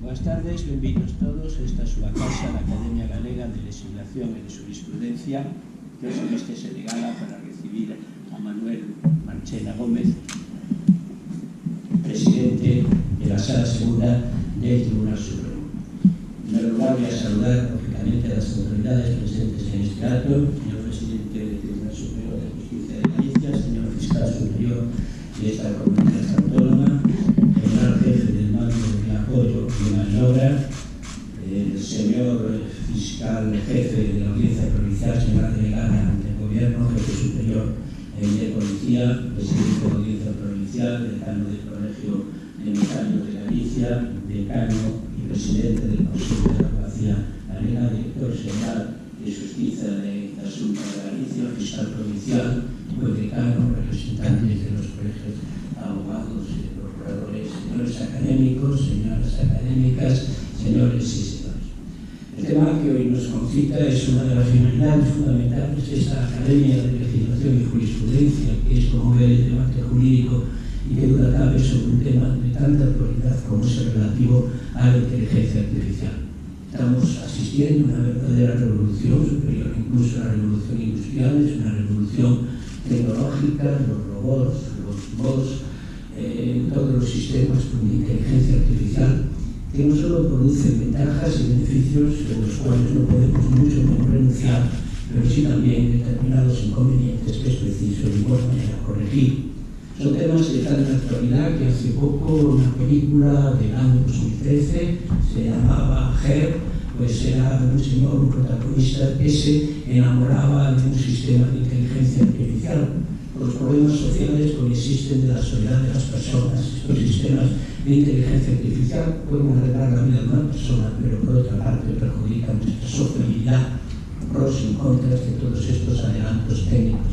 Boas tardes, benvidos todos. Esta é a súa casa, a Academia Galega de Legislación e de Jurisprudencia, que hoxe veste se de gala para recibir a Manuel Marchena Gómez, presidente de la Sala Segunda del Tribunal Supremo. En primer lugar, voy a saludar, lógicamente, a las autoridades presentes en este acto, señor presidente del Tribunal Superior de Justicia de Galicia, señor fiscal superior de esta comunidad autónoma, general jefe del mando de apoyo y maniobra, el señor fiscal jefe de la Audiencia Provincial, señora delegada del Gobierno, jefe superior de Policía, presidente de la Audiencia Provincial, decano del Colegio de Notarios de Galicia, decano y presidente del Consejo de la Abogacía Galega, director general de Justicia de Asuntos de Galicia, fiscal provincial, decano, representantes de los colegios abogados, procuradores, señores académicos, señoras académicas, señores y señores. El tema que hoy nos concita es una de las finalidades fundamentales de esta Academia de Legislación y Jurisprudencia, que es promover el debate jurídico y que duda cabe sobre un tema de tanta actualidad como es el relativo a la inteligencia artificial. Estamos asistiendo a una verdadera revolución, superior incluso a la revolución industrial, es una revolución tecnológica, los robots, los bots, todos los sistemas con inteligencia artificial, que no solo producen ventajas y beneficios de los cuales no podemos mucho menos renunciar, pero sí también determinados inconvenientes que es preciso de igual manera corregir. Son temas de tal actualidad que hace poco una película del año 2013 se llamaba Her, pues era un señor, un protagonista que se enamoraba de un sistema de inteligencia artificial. Los problemas sociales que existen de la soledad de las personas, estos sistemas de inteligencia artificial pueden arreglar la vida de una persona, pero por otra parte perjudican nuestra sociabilidad, pros y contras de todos estos adelantos técnicos.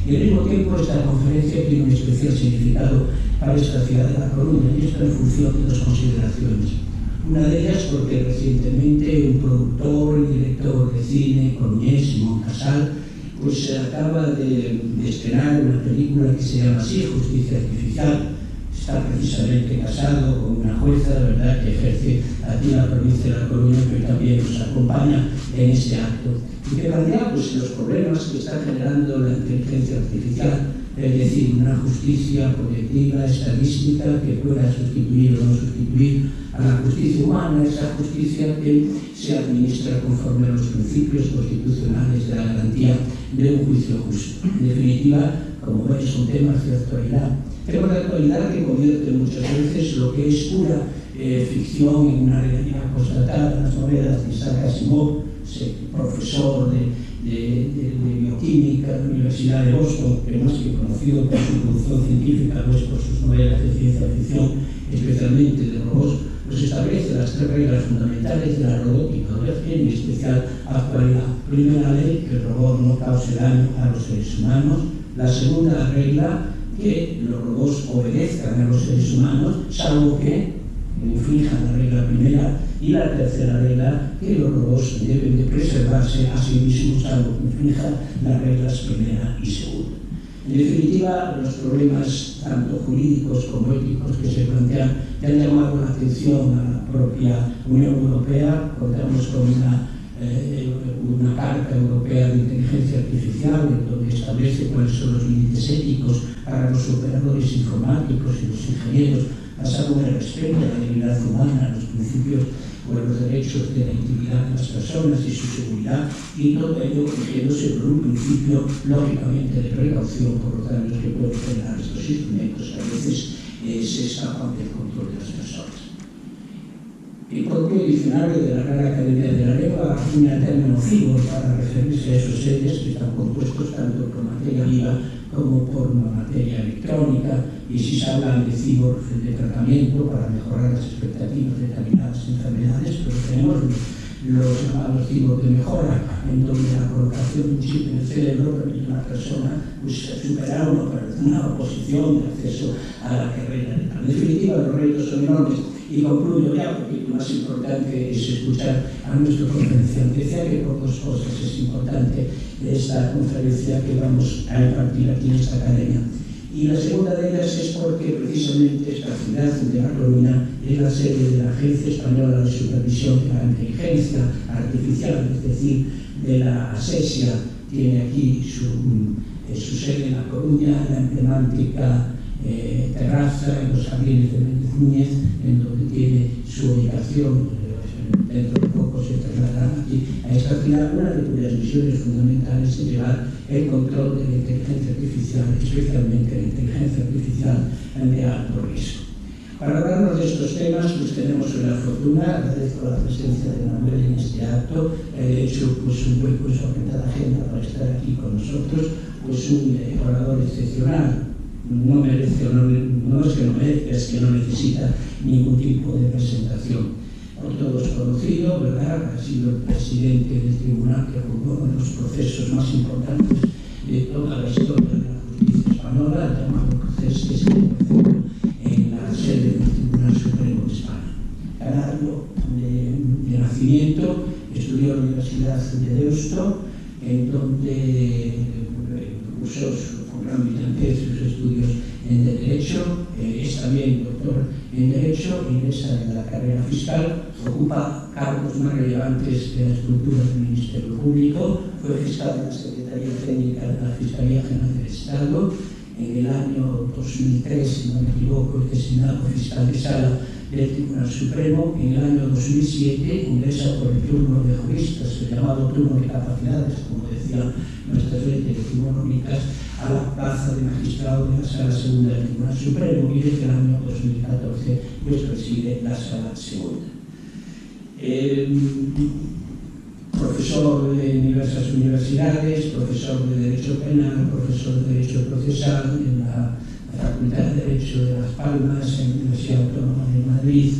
Y al mismo tiempo esta conferencia tiene un especial significado para esta ciudad de La Coruña, y esto en función de dos consideraciones. Una de ellas porque recientemente un productor y director de cine coruñés, Simón Casal, pues acaba de estrenar una película que se llama así, Justicia Artificial. Está precisamente casado con una jueza, de verdad, que ejerce aquí en la provincia de La Coruña, pero también nos acompaña en este acto. Y que plantea pues, los problemas que está generando la inteligencia artificial, es decir, una justicia objetiva, estadística, que pueda sustituir o no sustituir a la justicia humana, esa justicia que se administra conforme a los principios constitucionales de la garantía de un juicio justo. En definitiva, como ven, son temas de actualidad. Temas de actualidad que convierten muchas veces lo que es pura ficción en una realidad constatada. Las novelas de Isaac Asimov, profesor de bioquímica de la Universidad de Boston, que más que conocido por su producción científica, pues por sus novelas de ciencia ficción, especialmente de robots, pues establece las tres reglas fundamentales de la robótica, en especial actualidad. Primera ley, que el robot no cause daño a los seres humanos. La segunda regla, que los robots obedezcan a los seres humanos, salvo que infrinjan la regla primera. Y la tercera regla, que los robots deben de preservarse a sí mismos, salvo que infrinjan las reglas primera y segunda. En definitiva, los problemas tanto jurídicos como éticos que se plantean ya han llamado la atención a la propia Unión Europea. Contamos con una Carta Europea de Inteligencia Artificial, en donde establece cuáles son los límites éticos para los operadores informáticos y los ingenieros, basado en el respeto a la dignidad humana, los principios o los derechos de la intimidad de las personas y su seguridad, y todo ello rigiéndose por un principio, lógicamente, de precaución por los daños que pueden generar estos instrumentos que a veces se escapan del control de las personas. El propio diccionario de la Real Academia de la Lengua acuña el término cibor para referirse a esos seres que están compuestos tanto por materia viva como por una materia electrónica, y si se habla de cibor de tratamiento para mejorar las expectativas de determinadas enfermedades, pero tenemos los llamados cibor de mejora, en donde la colocación de un chip en el cerebro permite a una persona pues, superar una oposición de acceso a la carrera. En definitiva, los retos son enormes. Y concluyo ya, porque lo más importante es escuchar a nuestro conferenciante. Decía que por dos cosas es importante esta conferencia que vamos a impartir aquí en esta academia. Y la segunda de ellas es porque precisamente esta ciudad de La Coruña es la sede de la Agencia Española de Supervisión de la Inteligencia Artificial, es decir, de la ASESIA. Tiene aquí su sede en La Coruña, en la emblemática terraza en los jardines de Méndez Núñez, en donde tiene su ubicación. Dentro de poco se trasladarán aquí a esta ciudad, una de cuyas misiones fundamentales es llevar el control de la inteligencia artificial, especialmente la inteligencia artificial de alto riesgo. Para hablarnos de estos temas, pues tenemos la fortuna, agradezco la presencia de Manuel en este acto, he hecho pues, un hueco en su apretada agenda para estar aquí con nosotros, pues un orador excepcional. No merece, no es que no merezca, es que no necesita ningún tipo de presentación. Por todos conocido, ¿verdad? Ha sido el presidente del tribunal que juzgó en los procesos más importantes de toda la historia de la justicia española, el llamado proceso que se empezó en la sede del Tribunal Supremo de España. Canario de nacimiento, estudió en la Universidad de Deusto, en donde cursó con gran brillantez sus estudios en Derecho, es también doctor en Derecho, ingresa en la carrera fiscal, ocupa cargos más relevantes de la estructura del Ministerio Público, fue fiscal de la Secretaría Técnica de la Fiscalía General del Estado, en el año 2003, si no me equivoco, es designado fiscal de sala del Tribunal Supremo. En el año 2007 ingresa por el turno de juristas, el llamado turno de capacidades, como decía nuestras leyes decimonómicas, a la plaza de magistrado de la Sala Segunda del Tribunal Supremo, y desde el año 2014 pues preside la Sala Segunda. Profesor en diversas universidades, profesor de Derecho Penal, profesor de Derecho Procesal en la Facultad de Derecho de Las Palmas, en la Universidad Autónoma de Madrid,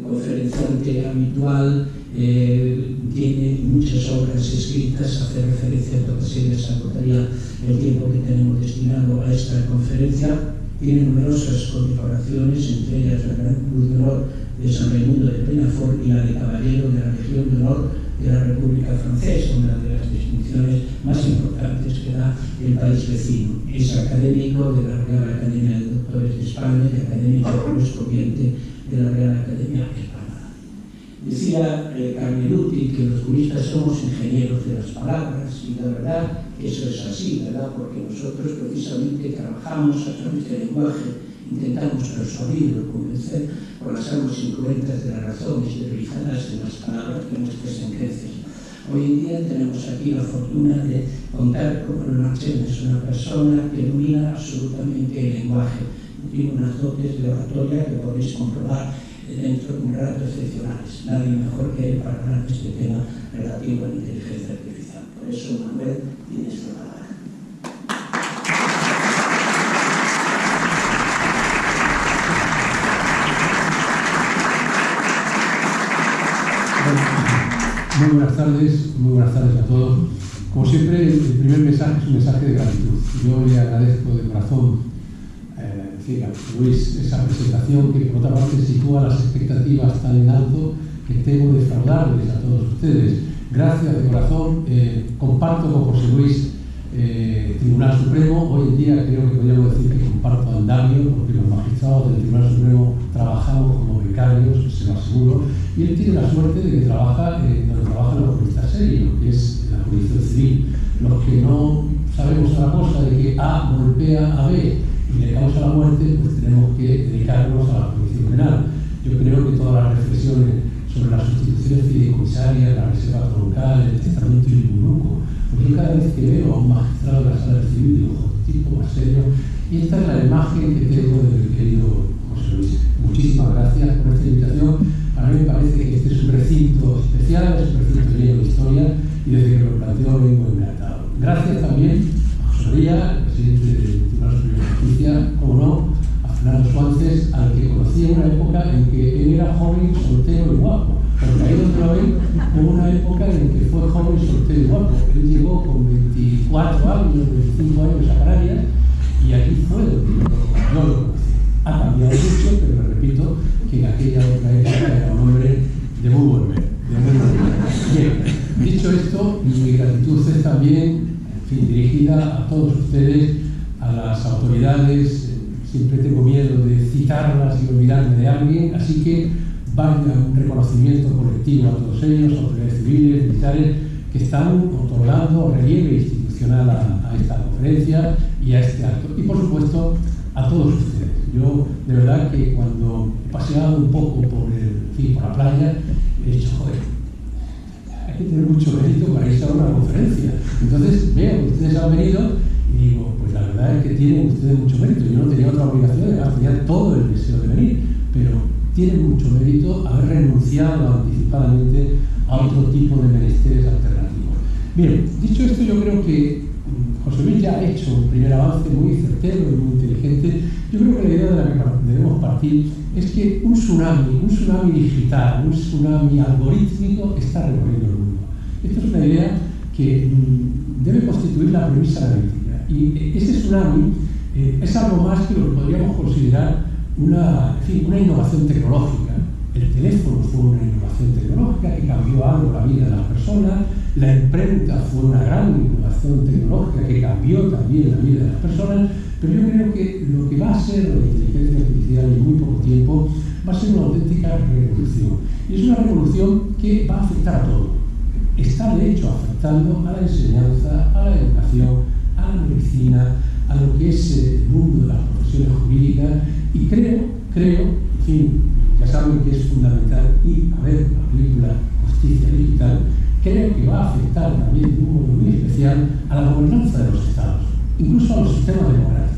conferenciante habitual, tiene muchas obras escritas, hace referencia a todas ellas, agotaría el tiempo que tenemos destinado a esta conferencia. Tiene numerosas condecoraciones, entre ellas la Gran Cruz de Honor de San Raimundo de Peñafort y la de Caballero de la Legión de Honor de la República Francesa, una de las distinciones más importantes que da el país vecino. Es académico de la Real Academia de Doctores de España y académico correspondiente de la Real Academia Española. Decía Carneluti que los juristas somos ingenieros de las palabras, y la verdad que eso es así, ¿verdad? Porque nosotros precisamente trabajamos a través del lenguaje, intentamos persuadir o convencer por las armas incruentas de las razones derivadas en las palabras de nuestras sentencias. Hoy en día tenemos aquí la fortuna de contar con Manuel Marchena, es una persona que domina absolutamente el lenguaje, tiene unas dotes de oratoria que podéis comprobar dentro de un rato excepcionales. Nadie mejor que él para hablar de este tema relativo a la inteligencia artificial. Por eso, Manuel, tienes la palabra. Muy buenas tardes a todos. Como siempre, el primer mensaje es un mensaje de gratitud. Yo le agradezco de corazón a Luis esa presentación que, por otra parte, sitúa las expectativas tan en alto que temo defraudarles a todos ustedes. Gracias de corazón. Comparto con José Luis Tribunal Supremo. Hoy en día creo que podríamos decir que comparto andamio, porque los magistrados del Tribunal Supremo trabajamos como becarios, se lo aseguro, y él tiene la suerte de que trabaja donde trabajan los juristas serios, que es la jurisdicción civil. Los que no sabemos otra cosa de que A golpea a B y le causa la muerte, pues tenemos que dedicarnos a la jurisdicción penal. Yo creo que todas las reflexiones sobre las sustituciones fideicomisarias, la reserva troncal, el testamento inmunuco, pues yo cada vez que veo a un magistrado de la sala de civil digo, tipo más serio, y esta es la imagen que tengo de mi querido José Luis. Muchísimas gracias por esta invitación. A mí me parece que este es un recinto especial, es un recinto lleno de historia, y desde que lo planteo vengo encantado. Gracias también a José María, el presidente del Tribunal Superior de Justicia, como no, a Fernando Suárez, al que conocí en una época en que él era joven, soltero y guapo. Porque ahí donde lo ven, hubo una época en que fue joven, soltero y guapo. Él llegó con 24 años, 25 años a Canarias, y aquí fue donde yo lo conocí. Ha cambiado mucho, pero repito que en aquella otra época era un hombre de muy buen ver. Bien, dicho esto, mi gratitud es también en fin, dirigida a todos ustedes, a las autoridades. Siempre tengo miedo de citarlas y olvidarme de alguien, así que vaya un reconocimiento colectivo a todos ellos, autoridades civiles, militares, que están otorgando relieve institucional a esta conferencia y a este acto. Y por supuesto, a todos ustedes. Yo, de verdad, que cuando he paseado un poco por la playa, he dicho, joder, hay que tener mucho mérito para irse a una conferencia. Entonces veo que ustedes han venido y digo, pues la verdad es que tienen ustedes mucho mérito. Yo no tenía otra obligación, además tenía todo el deseo de venir, pero tienen mucho mérito haber renunciado anticipadamente a otro tipo de menesteres alternativos. Bien, dicho esto, yo creo que José Luis ya ha hecho un primer avance muy certero y muy inteligente. Yo creo que la idea de la que debemos partir es que un tsunami digital, un tsunami algorítmico está recorriendo el mundo. Esta es una idea que debe constituir la premisa analítica. Y ese tsunami es algo más que lo que podríamos considerar una innovación tecnológica. El teléfono fue una innovación tecnológica que cambió algo la vida de las personas, la imprenta fue una gran innovación tecnológica que cambió también la vida de las personas, pero yo creo que lo que va a ser la inteligencia artificial en muy poco tiempo va a ser una auténtica revolución. Y es una revolución que va a afectar a todo. Está de hecho afectando a la enseñanza, a la educación, a la medicina, a lo que es el mundo de las profesiones jurídicas, y creo, en fin, ya saben que es fundamental ir a ver la película Justicia Digital. Creo que va a afectar también de un modo muy especial a la gobernanza de los Estados, incluso a los sistemas democráticos.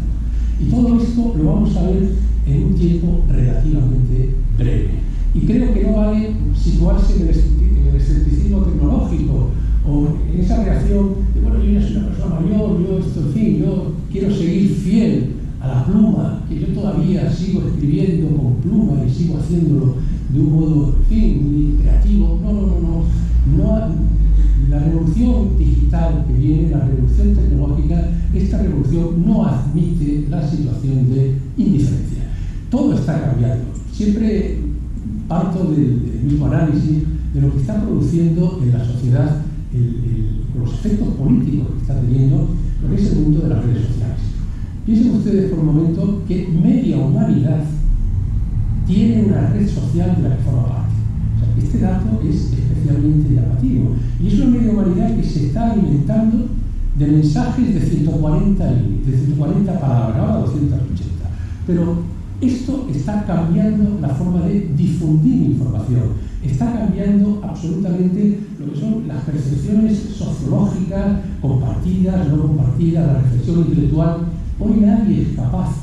Y todo esto lo vamos a ver en un tiempo relativamente breve. Y creo que no vale situarse en el escepticismo tecnológico o en esa reacción de, bueno, yo ya soy una persona mayor, yo quiero seguir fiel a la pluma, que yo todavía sigo escribiendo con pluma y sigo haciéndolo de un modo, muy creativo. No, la revolución digital que viene, la revolución tecnológica, esta revolución no admite la situación de indiferencia. Todo está cambiando. Siempre parto del mismo análisis de lo que está produciendo en la sociedad los efectos políticos que está teniendo lo que es el mundo de las redes sociales. Piensen ustedes por un momento que media humanidad tiene una red social de la que forma parte. O sea, este dato es especialmente llamativo. Y es una media humanidad que se está alimentando de mensajes de 140 palabras, ahora 280. Pero esto está cambiando la forma de difundir información. Está cambiando absolutamente lo que son las percepciones sociológicas, compartidas, no compartidas, la reflexión intelectual. Hoy nadie es capaz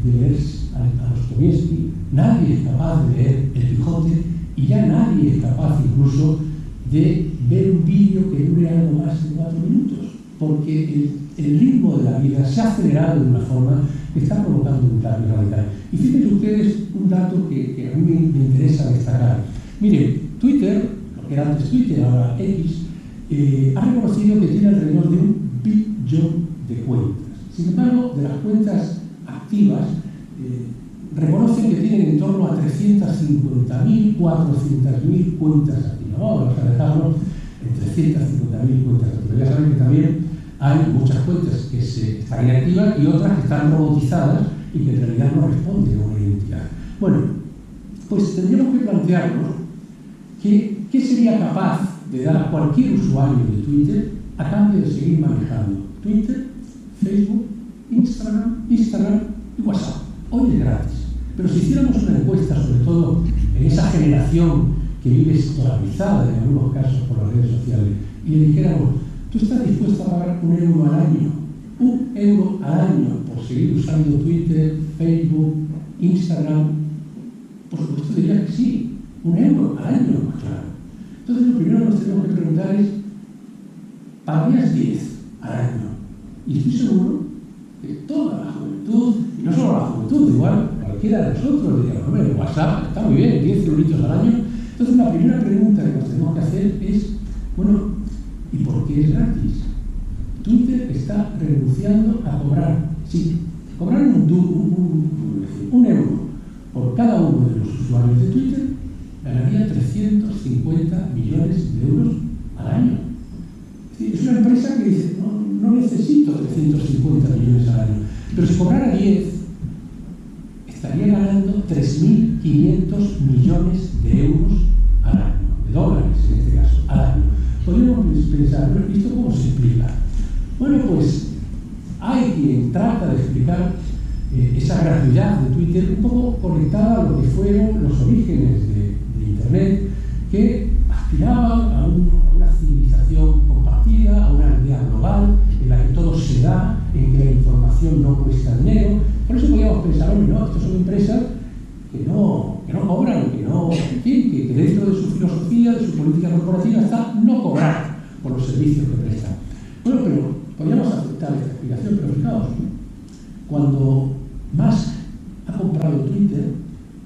de leer a Dostoyevsky, nadie es capaz de leer El Quijote, y ya nadie es capaz incluso de ver un vídeo que dure algo más de 4 minutos, porque el ritmo de la vida se ha acelerado de una forma que está provocando un cambio radical. Y fíjense ustedes un dato que a mí me interesa destacar. Miren, Twitter, lo que era antes Twitter, ahora X, ha reconocido que tiene alrededor de 1 billón de cuentas. Sin embargo, de las cuentas activas, reconocen que tienen en torno a 350.000, 400.000 cuentas activas. Vamos a dejarlo en 350.000 cuentas activas. Ya saben que también hay muchas cuentas que están inactivas y otras que están robotizadas y que en realidad no responden a una identidad. Bueno, pues tendríamos que plantearnos qué sería capaz de dar cualquier usuario de Twitter a cambio de seguir manejando Twitter, Facebook, Instagram y WhatsApp. Hoy es gratis. Pero si hiciéramos una encuesta, sobre todo en esa generación que vive esclavizada en algunos casos por las redes sociales, y le dijéramos, ¿tú estás dispuesto a pagar €1 al año? €1 al año por seguir usando Twitter, Facebook, Instagram. Por supuesto diría que sí, €1 al año, claro. Entonces lo primero que nos tenemos que preguntar es, ¿pagarías 10 al año? Y estoy seguro que toda la juventud, y no solo la juventud, igual cualquiera de nosotros diría, hombre, WhatsApp está muy bien, 10 euritos al año. Entonces la primera pregunta que nos tenemos que hacer es, bueno, ¿y por qué es gratis? Twitter está renunciando a cobrar, cobrar un euro por cada uno de los usuarios de Twitter, ganaría 350 millones de euros al año. Es una una empresa que dice, no necesito 350 millones al año, pero si cobrara 10, estaría ganando 3.500 millones de euros al año, de dólares en este caso, al año. Podríamos pensar, ¿pero esto cómo se explica? Bueno, pues hay quien trata de explicar esa gratuidad de Twitter un poco conectada a lo que fueron los orígenes de Internet, que aspiraban a una civilización compartida, a una aldea global en la que todo se da, en que la información no cuesta dinero. Por eso podríamos pensar, bueno, no, estas son empresas que no cobran, que dentro de su filosofía, de su política corporativa está no cobrar por los servicios que prestan. Bueno, pero podríamos aceptar esta explicación, pero fijaos, cuando Musk ha comprado Twitter,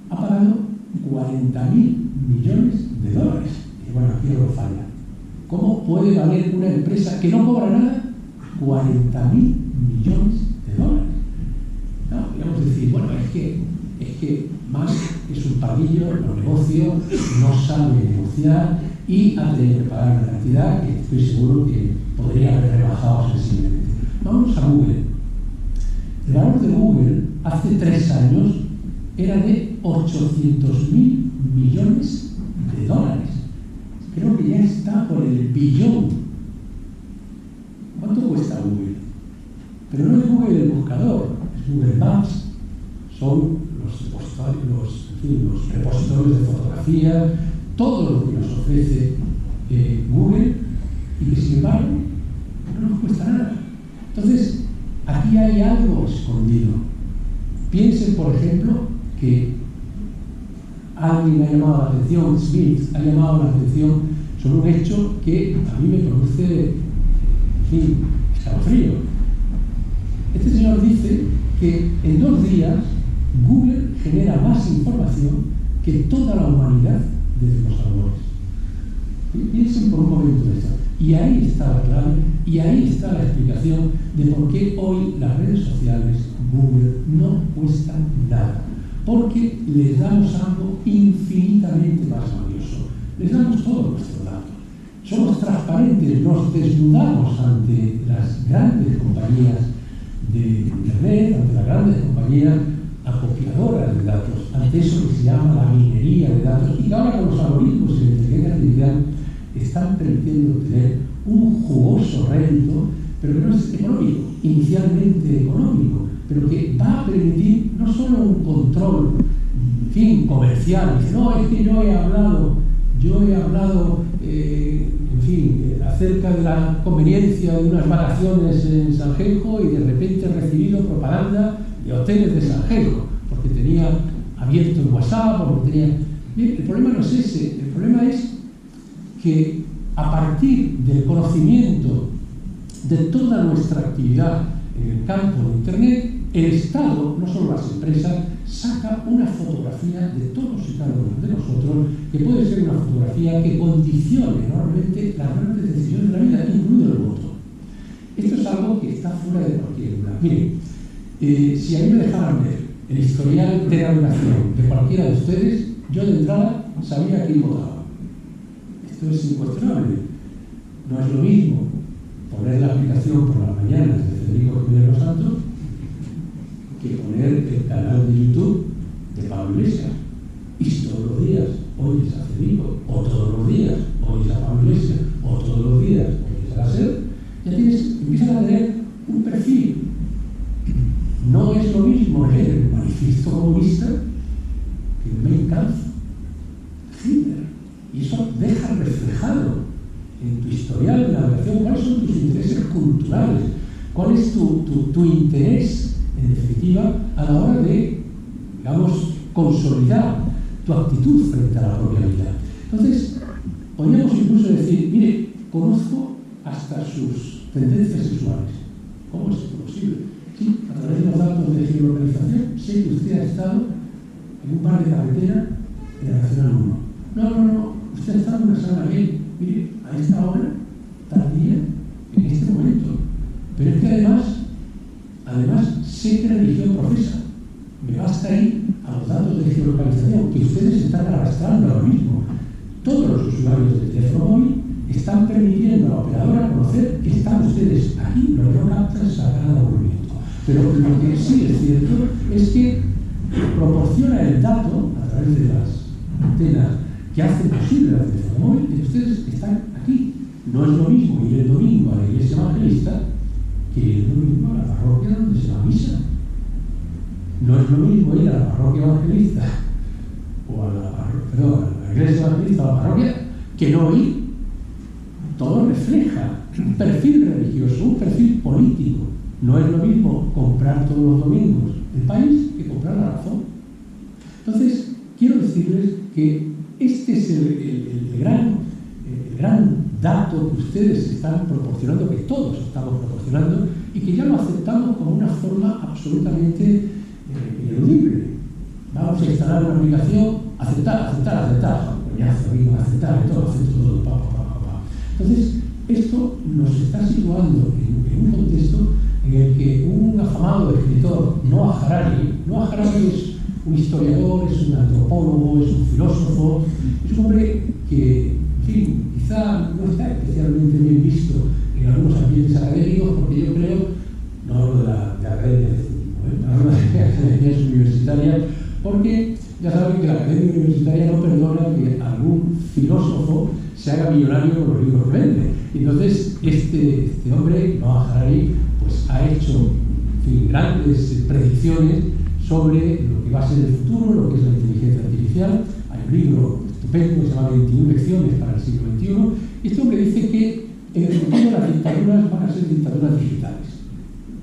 ha pagado 40.000 millones de dólares. Y bueno, aquí algo falla. ¿Cómo puede valer una empresa que no cobra nada 40.000 millones de dólares? No, podríamos decir, bueno, es que Musk es un pardillo, los negocios, no sabe negociar y ha tenido que pagar una cantidad que estoy seguro que podría haber rebajado sensiblemente. Vamos a Google. El valor de Google hace 3 años era de 800.000 millones de dólares. Creo que ya está por el billón. ¿Cuánto cuesta Google? Pero no es Google el buscador, es Google Maps. Son los repositorios de fotografía, todo lo que nos ofrece Google y que sin embargo no nos cuesta nada. Entonces, aquí hay algo escondido. Piensen, por ejemplo, que alguien ha llamado la atención, Smith ha llamado la atención sobre un hecho que a mí me produce, escalofrío. Este señor dice que en 2 días Google genera más información que toda la humanidad desde los albores. Piensen por un momento en esto. Y ahí está la clave, y ahí está la explicación de por qué hoy las redes sociales, Google, no cuestan nada. Porque les damos algo infinitamente más valioso. Les damos todos nuestros datos. Somos transparentes, nos desnudamos ante las grandes compañías de Internet, ante las grandes compañías acopiadoras de datos, ante eso que se llama la minería de datos, y que ahora con los algoritmos y la inteligencia artificial están permitiendo tener un jugoso rédito, pero que no es económico, inicialmente económico, pero que va a permitir no solo un control, comercial. Dice, no, es que yo he hablado, acerca de la conveniencia de unas vacaciones en Sanjenjo y de repente he recibido propaganda de hoteles de Sanjenjo, porque tenía abierto el WhatsApp, o porque tenía... Bien, el problema no es ese, el problema es que a partir del conocimiento de toda nuestra actividad en el campo de Internet, el Estado, no solo las empresas, saca una fotografía de todos y cada uno de nosotros, que puede ser una fotografía que condicione enormemente las grandes decisiones de la vida, incluido el voto. Esto es algo que está fuera de cualquier duda. Miren, si a mí me dejaran ver el historial de navegación de cualquiera de ustedes, yo de entrada sabía quién votaba. Esto es incuestionable. No es lo mismo poner la aplicación por las mañanas de Federico Jiménez Los Santos que poner el canal de YouTube de Pablo Iglesias. Y si todos los días oyes a Federico, o todos los días oyes a Pablo Iglesias, o todos los días oyes a la SER, ya empiezas a tener un perfil. No es lo mismo leer el Manifiesto Comunista que el Mein Kampf de Hitler. Y eso deja reflejado en tu historial de navegación cuáles son tus intereses culturales, cuál es tu interés, en definitiva, a la hora de, digamos, consolidar tu actitud frente a la propia vida. Entonces, podríamos incluso decir, mire, conozco hasta sus tendencias sexuales. ¿Cómo es esto posible? Sí, a través de los datos de geolocalización, sé que usted ha estado en un bar de carretera en la Nacional 1. No, usted ha estado en una sala gay, mire, a esta hora, tal día, en este momento. Pero es que además, sé qué religión profesa. Me basta ir a los datos de geolocalización que ustedes están arrastrando ahora mismo. Todos los usuarios de teléfono móvil están permitiendo a la operadora conocer que están ustedes aquí, lo que no capta es la gran aburrimiento. Pero lo que sí es cierto es que proporciona el dato a través de las antenas que hacen posible la teléfono móvil, que ustedes están aquí. No es lo mismo ir el domingo a la iglesia evangelista que ir el domingo a la parroquia donde se va a misa. No es lo mismo ir a la parroquia evangelista o a la iglesia evangelista o a la parroquia que no ir. Todo refleja un perfil religioso, un perfil político. No es lo mismo comprar todos los domingos el país que comprar la razón. Entonces, quiero decirles que este es el gran dato que ustedes están proporcionando, que todos estamos proporcionando, y que ya lo aceptamos como una forma absolutamente ineludible. Vamos a instalar una aplicación, aceptar, coñazo, amigo, aceptar, todo. Entonces, esto nos está situando en un contexto en el que un afamado escritor, Noah Harari es un historiador, es un antropólogo, es un filósofo, es un hombre que, en fin, quizá no está especialmente bien visto en algunos ambientes académicos, porque yo creo, no hablo de academias de este tipo, hablo de academias universitarias, porque ya saben que la academia universitaria no perdona que algún filósofo se haga millonario con los libros que vende. Entonces, este hombre, Noah Harari, pues ha hecho, en fin, grandes predicciones sobre lo que va a ser el futuro, lo que es la inteligencia artificial. Hay un libro estupendo que se llama 21 lecciones para el siglo XXI. Y este hombre dice que en el futuro las dictaduras van a ser dictaduras digitales.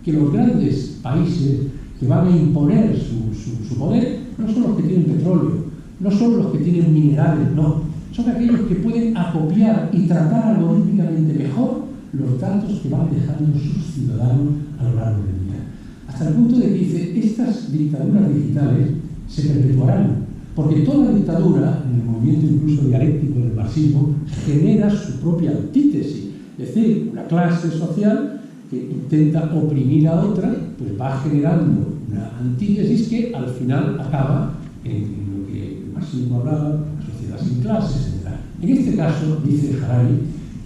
Que los grandes países que van a imponer su poder no son los que tienen petróleo, no son los que tienen minerales, no. Son aquellos que pueden acopiar y tratar algorítmicamente mejor los datos que van dejando sus ciudadanos a lo largo del día. Hasta el punto de que dice, estas dictaduras digitales se perpetuarán, porque toda dictadura, en el movimiento incluso dialéctico del marxismo, genera su propia antítesis. Es decir, una clase social que intenta oprimir a otra, pues va generando una antítesis que al final acaba en lo que el marxismo hablaba, la sociedad sin clases, etc. En este caso, dice Harari,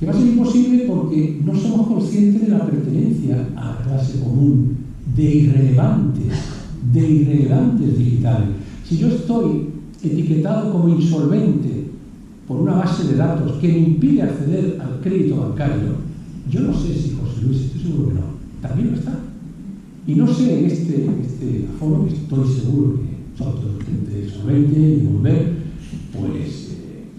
que va a ser imposible porque no somos conscientes de la pertenencia a la clase común, de irrelevantes digitales. Si yo estoy etiquetado como insolvente por una base de datos que me impide acceder al crédito bancario, yo no sé si José Luis, estoy seguro que no, también lo está. Y no sé en este foro, que estoy seguro que son todos gente solvente y volver, pues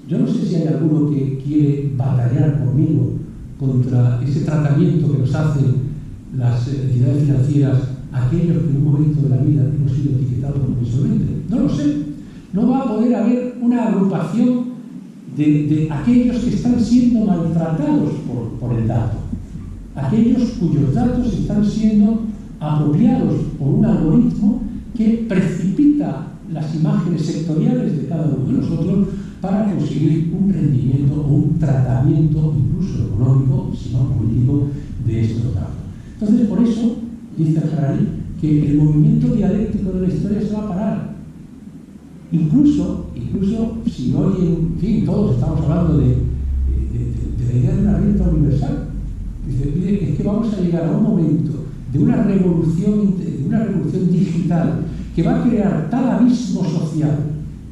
yo no sé si hay alguno que quiere batallar conmigo contra ese tratamiento que nos hacen las entidades financieras, aquellos que en un momento de la vida hemos sido etiquetados como insolventes. No lo sé. No va a poder haber una agrupación de aquellos que están siendo maltratados por el dato, aquellos cuyos datos están siendo apropiados por un algoritmo que precipita las imágenes sectoriales de cada uno de nosotros para conseguir un rendimiento o un tratamiento incluso económico, si no político, de estos datos. Entonces, por eso, dice Harari, que el movimiento dialéctico de la historia se va a parar. Incluso si hoy, en fin, todos estamos hablando de la idea de una renta universal, dice, es que vamos a llegar a un momento de una revolución digital que va a crear tal abismo social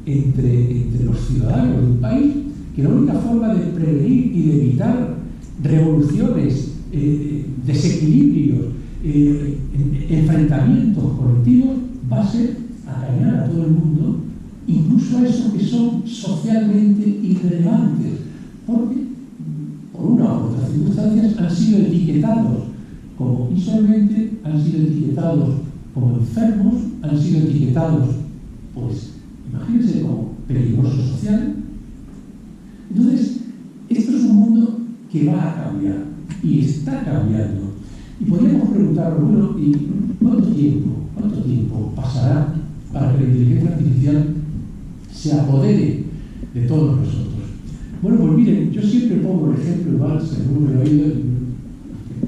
entre los ciudadanos de un país que la única forma de prevenir y de evitar revoluciones, desequilibrios, enfrentamientos colectivos va a ser acañar a todo el mundo, incluso a esos que son socialmente irrelevantes, porque por una u otra circunstancias han sido etiquetados como insolventes, han sido etiquetados como enfermos, han sido etiquetados, pues, imagínense, como peligroso social. Entonces, esto es un mundo que va a cambiar y está cambiando. Y podríamos preguntar, bueno, ¿y cuánto tiempo pasará para que la inteligencia artificial se apodere de todos nosotros? Bueno, pues miren, yo siempre pongo el ejemplo, igual según me he oído,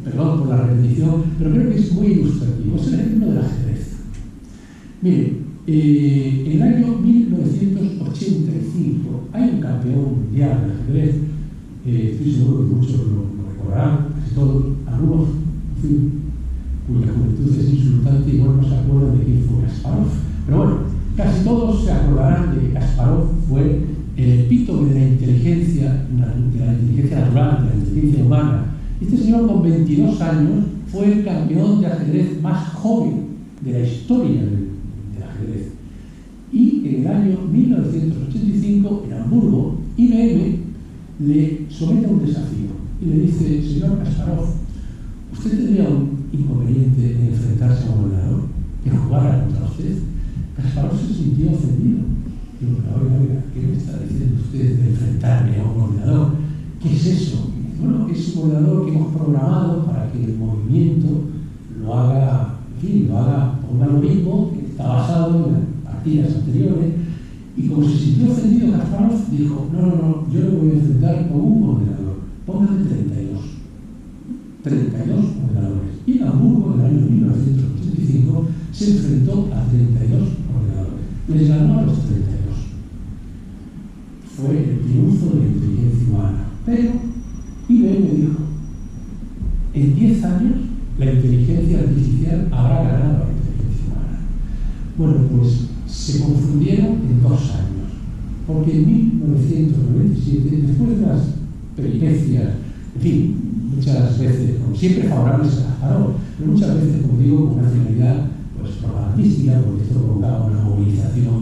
perdón por la repetición, pero creo que es muy ilustrativo. Es el ejemplo del ajedrez. Miren, en el año 1985 hay un campeón mundial de ajedrez estoy seguro que muchos lo recordarán, casi todos, algunos, en fin, cuya juventud es insultante y no se acuerdan de quién fue Kasparov. Pero bueno, casi todos se acordarán de que Kasparov fue el epítome de la inteligencia natural, de la inteligencia humana. Este señor con 22 años fue el campeón de ajedrez más joven de la historia del ajedrez. Y en el año 1985, en Hamburgo, IBM le somete a un desafío y le dice: señor Kasparov, ¿usted tendría un inconveniente en enfrentarse a un ordenador que jugara contra usted? Kasparov se sintió ofendido. Digo, pero oiga, ¿qué me está diciendo usted de enfrentarme a un ordenador? ¿Qué es eso? Y dice, bueno, es un ordenador que hemos programado para que el movimiento lo haga, en fin, lo haga por un algoritmo que está basado en las partidas anteriores. Y como se sintió ofendido, Kasparov dijo: no, yo lo voy a enfrentar con un ordenador. Póngale 32 ordenadores. Y en Hamburgo, en el año 1985, se enfrentó a 32 ordenadores. Les ganó a los 32. Fue el triunfo de la inteligencia humana. Pero IBM dijo: en 10 años la inteligencia artificial habrá ganado a la inteligencia humana. Bueno, pues se confundieron en 2 años, porque en 1997, después de las peripecias, en fin, muchas veces, siempre favorables a Kasparov, pero muchas veces, como digo, con una finalidad pues propagandística, porque esto provocaba una movilización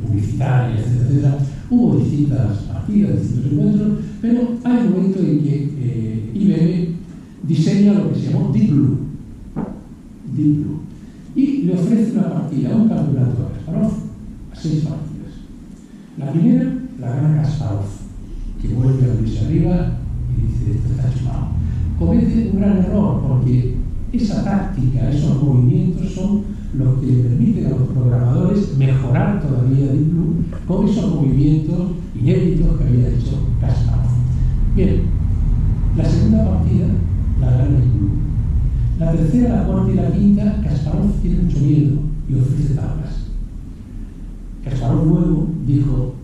publicitaria, etcétera. Hubo distintas partidas, distintos encuentros, pero hay un momento en que IBM diseña lo que se llamó Deep Blue, y le ofrece una partida, un campeonato a Kasparov, a 6 partidas. La primera la gana Kasparov, que vuelve a abrirse arriba y dice: esto está chupado. Comete un gran error, porque esa táctica, esos movimientos son los que le permiten a los programadores mejorar todavía Deep Blue con esos movimientos inéditos que había hecho Kasparov. Bien, la segunda partida la gana Deep Blue. La tercera, la cuarta y la quinta, Kasparov tiene mucho miedo y ofrece tablas. Kasparov luego dijo: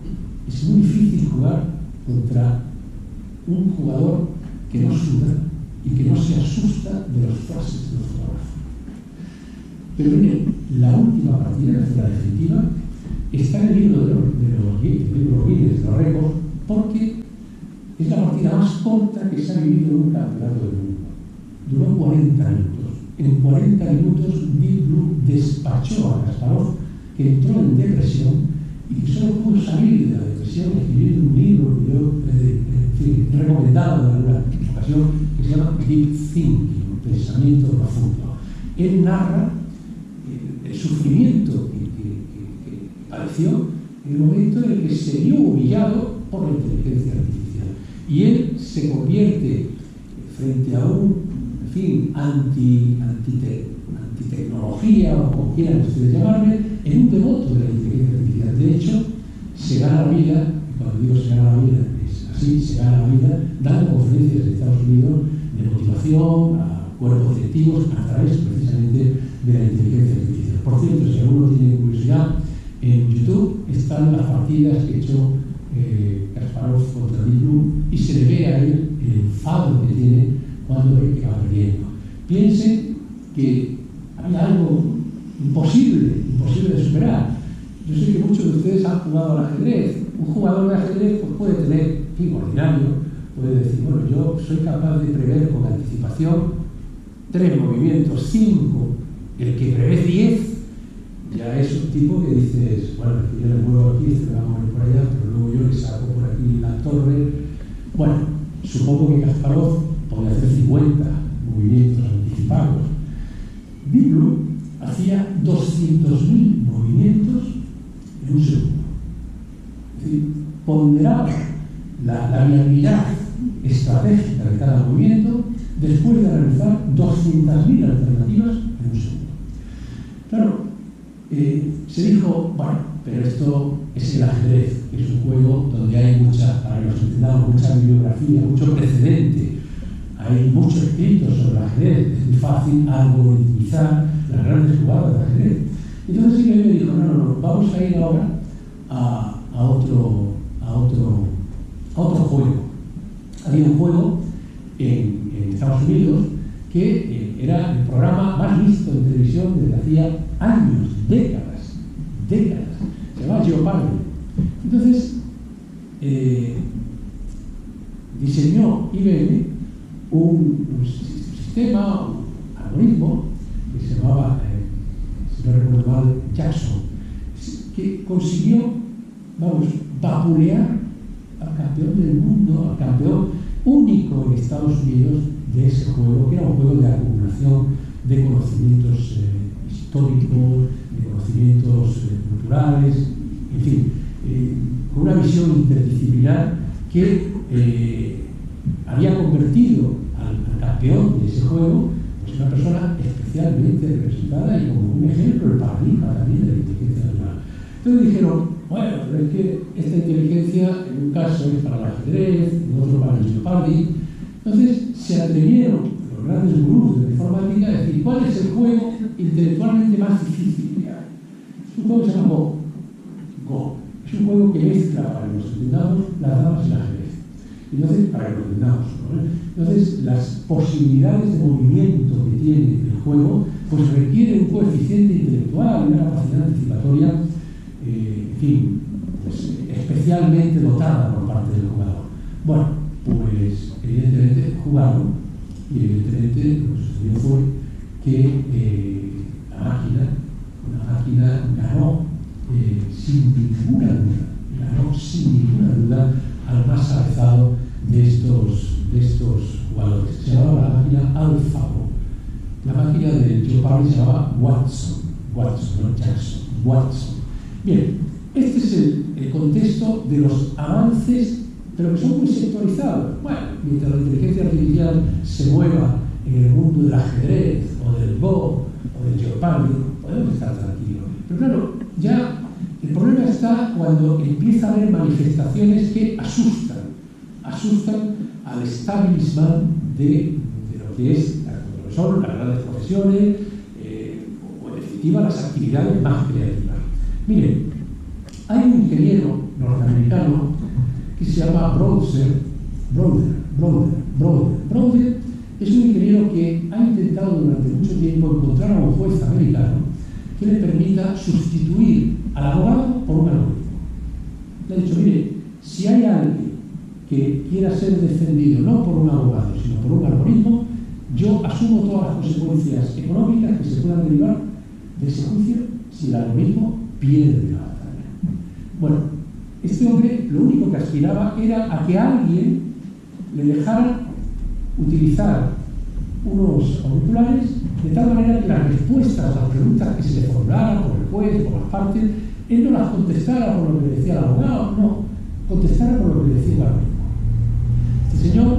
es muy difícil jugar contra un jugador que no suda y que no se asusta de los flashes de los fotógrafos. Pero miren, la última partida, que fue la definitiva, está en el libro de los Guinness, de los récords, porque es la partida más corta que se ha vivido en un campeonato del mundo. Duró 40 minutos. En 40 minutos Deep Blue despachó a Kasparov, que entró en depresión y que solo pudo salir de la depresión escribiendo un libro que yo he recomendado en alguna ocasión, que se llama Deep Thinking, pensamiento profundo. Él narra el sufrimiento que padeció en el momento en el que se vio humillado por la inteligencia artificial. Y él se convierte frente a un, en fin, antitecnología, o como quieran ustedes llamarle, en un devoto de la inteligencia artificial. De hecho, se gana la vida, y cuando digo se gana la vida, es así, se gana la vida dando conferencias en Estados Unidos de motivación a cuerpos directivos a través precisamente de la inteligencia artificial. Por cierto, si alguno tiene curiosidad, en YouTube están las partidas que echó Kasparov contra Deep Blue y se le ve a él el enfado que tiene cuando ve que va perdiendo. Piensen que hay algo imposible de superar. Yo sé que muchos de ustedes han jugado al ajedrez. Un jugador de ajedrez pues, puede tener, fin ordinario, puede decir: bueno, yo soy capaz de prever con anticipación 3 movimientos, 5, el que prevé 10, ya es un tipo que dices: bueno, es que yo le muevo aquí, este me va a mover por allá, pero luego yo le saco por aquí la torre. Bueno, supongo que Kasparov podía hacer 50 movimientos anticipados. Deep Blue hacía 200.000 movimientos en un segundo. Es decir, ponderaba la viabilidad estratégica de cada movimiento después de realizar 200.000 alternativas en un segundo. Claro, se dijo: bueno, pero esto es el ajedrez, es un juego donde hay mucha, para que nos entendamos, mucha bibliografía, mucho precedente, hay mucho escrito sobre el ajedrez, es muy fácil algoritmizar las grandes jugadas de ajedrez. Entonces sí que me dijo: no, vamos a ir ahora a otro juego. había un juego en Estados Unidos que era el programa más visto en televisión desde hacía años, décadas. Se llamaba Jeopardy. Entonces, diseñó IBM un sistema, un algoritmo que se llamaba, si no recuerdo mal, Jackson, que consiguió, vapulear al campeón del mundo, al campeón único en Estados Unidos de ese juego, que era un juego de acumulación de conocimientos históricos, de conocimientos culturales, en fin, con una visión interdisciplinar que había convertido al campeón de ese juego pues una persona especialmente representada y como un ejemplo, el paradigma también de la inteligencia natural. Entonces dijeron, bueno, pero es que esta inteligencia en un caso es para el ajedrez, en otro para el Jeopardy. Entonces se atrevieron los grandes gurús de la informática a decir, ¿cuál es el juego intelectualmente más difícil que hay? Es un juego que se llama Go. Es un juego que mezcla, para que nos entendamos, las damas y el ajedrez. Entonces, para que lo entendamos, ¿no? Entonces, las posibilidades de movimiento que tiene el juego, pues requieren un coeficiente intelectual, una capacidad anticipatoria, en fin, pues, especialmente dotada por parte del jugador. Bueno, pues evidentemente jugaron y evidentemente lo que sucedió fue que la máquina ganó sin ninguna duda al más avanzado de estos jugadores. Se llamaba la máquina AlphaGo. La máquina de Jeopardy se llamaba Watson, no Jackson, Watson. Bien, este es el contexto de los avances, pero que son muy sectorizados. Bueno, mientras la inteligencia artificial se mueva en el mundo del ajedrez, o del Go, o del Jeopardy, podemos estar tranquilos. Pero claro, ya el problema está cuando empieza a haber manifestaciones que asustan al establishment de lo que son las grandes profesiones, o en definitiva las actividades más creativas. Miren, hay un ingeniero norteamericano que se llama Browder. Es un ingeniero que ha intentado durante mucho tiempo encontrar a un juez americano que le permita sustituir al abogado por un algoritmo. Le ha dicho, mire, si hay alguien que quiera ser defendido no por un abogado, sino por un algoritmo, yo asumo todas las consecuencias económicas que se puedan derivar de ese juicio si el algoritmo pierde la batalla. Bueno, este hombre lo único que aspiraba era a que alguien le dejara utilizar unos auriculares de tal manera que las respuestas a las preguntas que se le formularan por el juez, por las partes, él no las contestara por lo que decía el abogado, no, contestara por lo que decía el algoritmo. Este señor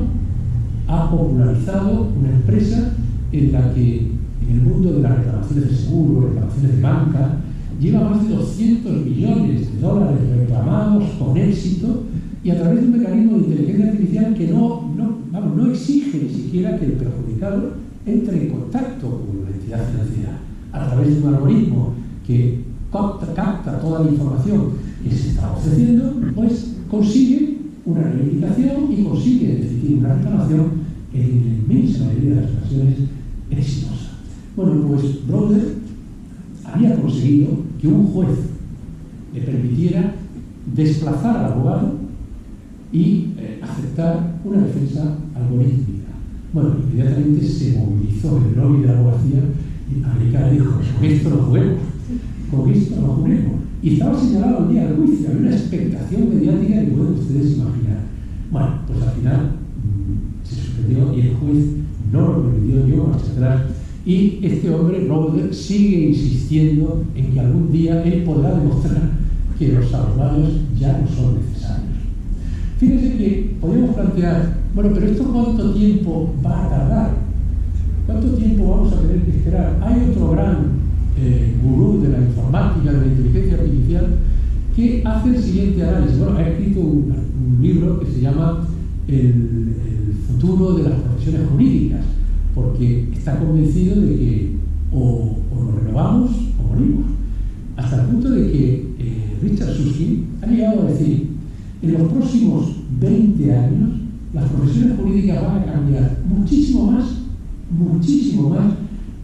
ha popularizado una empresa en la que, en el mundo de las reclamaciones de seguro, reclamaciones de banca, lleva más de 200 millones de dólares reclamados con éxito y a través de un mecanismo de inteligencia artificial que no exige ni siquiera que el perjudicado entre en contacto con la entidad financiera. A través de un algoritmo que capta toda la información que se está ofreciendo, pues consigue una reivindicación y consigue, en definitiva, una reclamación en la inmensa mayoría de las ocasiones exitosa. Bueno, pues Browder había conseguido que un juez le permitiera desplazar al abogado y aceptar una defensa algorítmica. Bueno, inmediatamente se movilizó el lobby de la abogacía americana y dijo, con esto no juguemos. Y estaba señalado el día del juicio, había una expectación mediática que pueden ustedes imaginar. Bueno, pues al final se suspendió y el juez no lo permitió, dio marcha atrás. Y este hombre, Browder, sigue insistiendo en que algún día él podrá demostrar que los abogados ya no son necesarios. Fíjense que podríamos plantear, bueno, pero ¿esto cuánto tiempo va a tardar? ¿Cuánto tiempo vamos a tener que esperar? Hay otro gran gurú de la informática, de la inteligencia artificial, que hace el siguiente análisis. Bueno, ha escrito un libro que se llama El futuro de las profesiones jurídicas, porque está convencido de que o nos renovamos o morimos. Hasta el punto de que Richard Susskind ha llegado a decir, en los próximos 20 años las profesiones jurídicas van a cambiar muchísimo más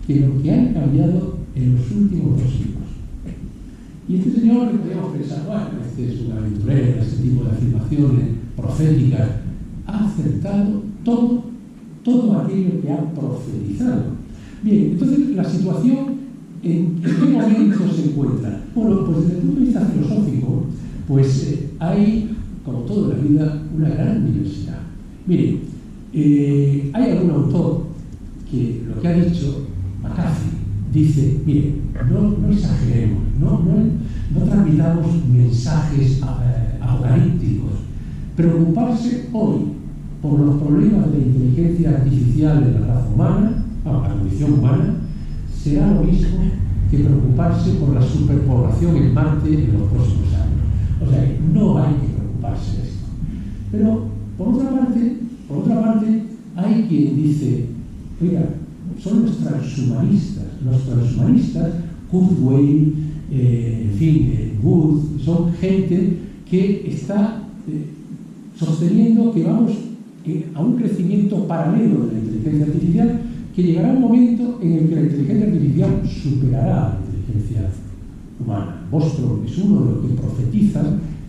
que lo que han cambiado en los últimos 2 siglos. Y este señor, que podríamos pensar, bueno, este es un aventurero, este tipo de afirmaciones proféticas, ha acertado todo aquello que ha profetizado. Bien, entonces la situación, ¿en qué momento se encuentra? Bueno, pues desde el punto de vista filosófico, pues hay, como todo en la vida, una gran diversidad. Miren, hay algún autor que lo que ha dicho, McCarthy, dice, miren, no exageremos, no transmitamos mensajes apocalípticos. Preocuparse hoy por los problemas de la inteligencia artificial en la raza humana, la condición humana, será lo mismo que preocuparse por la superpoblación en Marte en los próximos años. O sea, no hay que preocuparse de esto. Pero, por otra parte, hay quien dice, oiga, son los transhumanistas. Los transhumanistas, Kurzweil, en fin, Wood, son gente que está sosteniendo que vamos a un crecimiento paralelo de la inteligencia artificial, que llegará un momento en el que la inteligencia artificial superará a la inteligencia humana. Bostrom es uno de los que profetiza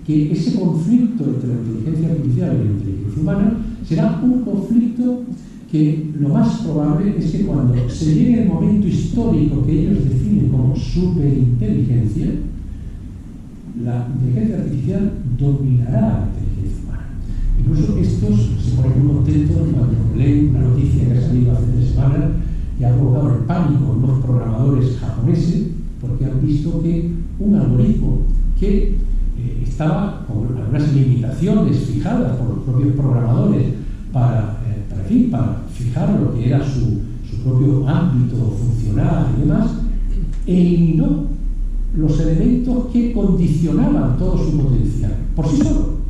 que ese conflicto entre la inteligencia artificial y la inteligencia humana será un conflicto que lo más probable es que cuando se llegue el momento histórico que ellos definen como superinteligencia, la inteligencia artificial dominará a la inteligencia humana. Incluso estos se ponen muy contentos cuando leen una noticia que ha salido hace 3 semanas que ha provocado el pánico en los programadores japoneses, porque han visto que un algoritmo que estaba con algunas limitaciones fijadas por los propios programadores para fijar lo que era su propio ámbito funcional y demás, eliminó los elementos que condicionaban todo su potencial por sí solo.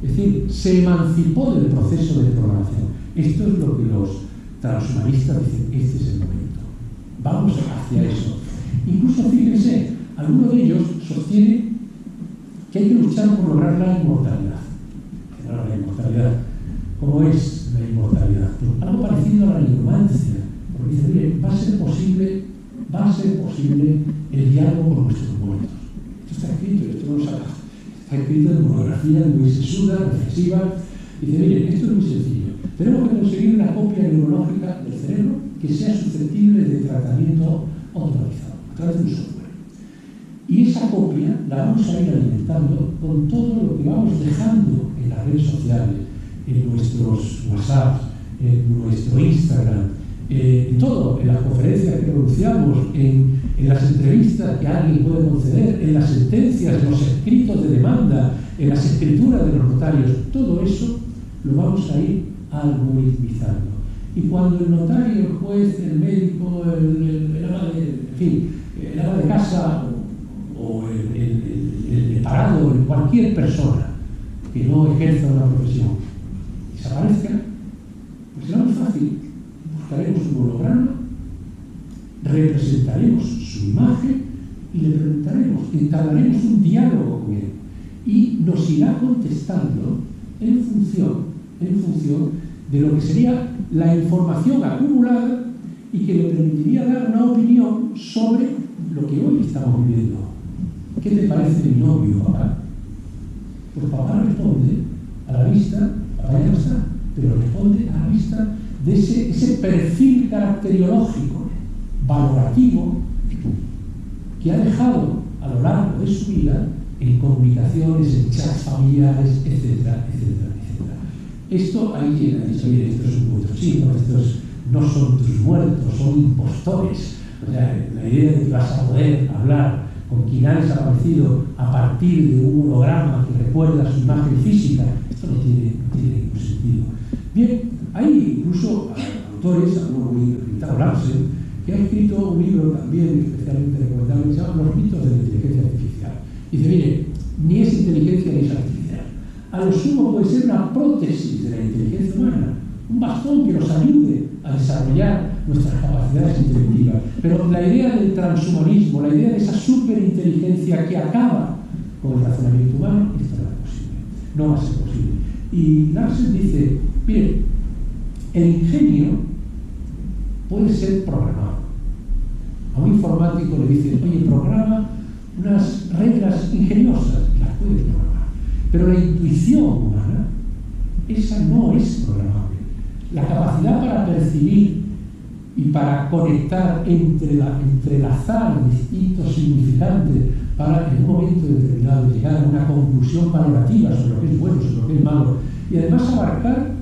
Es decir, se emancipó del proceso de programación. Esto es lo que los transhumanistas dicen, este es el momento. Vamos hacia eso. Incluso, fíjense, alguno de ellos sostiene que hay que luchar por lograr la inmortalidad. La inmortalidad. ¿Cómo es la inmortalidad? Pues algo parecido a la nigromancia. Porque dice, mire, va a ser posible el diálogo con nuestros muertos. Esto está escrito, esto no lo saca. Está escrito en monografías muy sesudas, reflexivas. Dice, miren, esto es muy sencillo. Tenemos que conseguir una copia neurológica del cerebro que sea susceptible de tratamiento autorizado, a través de un software. Y esa copia la vamos a ir alimentando con todo lo que vamos dejando en las redes sociales, en nuestros WhatsApp, en nuestro Instagram, en todo, en las conferencias que pronunciamos, en las entrevistas que alguien puede conceder, en las sentencias, en los escritos de demanda, en las escrituras de los notarios. Todo eso lo vamos a ir algoritmizando. Y cuando el notario, el juez, el médico, el ama de casa o el parado, cualquier persona que no ejerza una profesión desaparezca, pues será muy fácil. Buscaremos un holograma, representaremos su imagen y le preguntaremos, entablaremos un diálogo con él y nos irá contestando en función de lo que sería la información acumulada y que le permitiría dar una opinión sobre lo que hoy estamos viviendo. ¿Qué te parece mi novio, papá? Pues papá responde a la vista, papá ya no está, pero responde a la vista de ese perfil caracteriológico, valorativo, que ha dejado a lo largo de su vida en comunicaciones, en chats familiares, etcétera, etcétera, etcétera. Esto hay quien ha dicho, mire, esto es un muerto chino, estos no son tus muertos, son impostores. O sea, la idea de que vas a poder hablar con quien ha desaparecido a partir de un holograma que recuerda su imagen física, esto no tiene ningún sentido. Bien, hay incluso autores, algunos muy reputados, Larsen, que ha escrito un libro también especialmente recomendable que se llama Los mitos de la inteligencia artificial. Dice, mire, ni es inteligencia ni es artificial. A lo sumo puede ser una prótesis de la inteligencia humana, un bastón que nos ayude a desarrollar nuestras capacidades intelectivas. Pero la idea del transhumanismo, la idea de esa superinteligencia que acaba con el razonamiento humano, esto no es posible. No va a ser posible. Y Larsen dice, Miren, el ingenio puede ser programado. A un informático le dicen, oye, programa unas reglas ingeniosas, las puede programar. Pero la intuición humana, esa no es programable. La capacidad para percibir y para conectar, entrelazar distintos significantes para en un momento determinado llegar a una conclusión valorativa sobre lo que es bueno, sobre lo que es malo, y además abarcar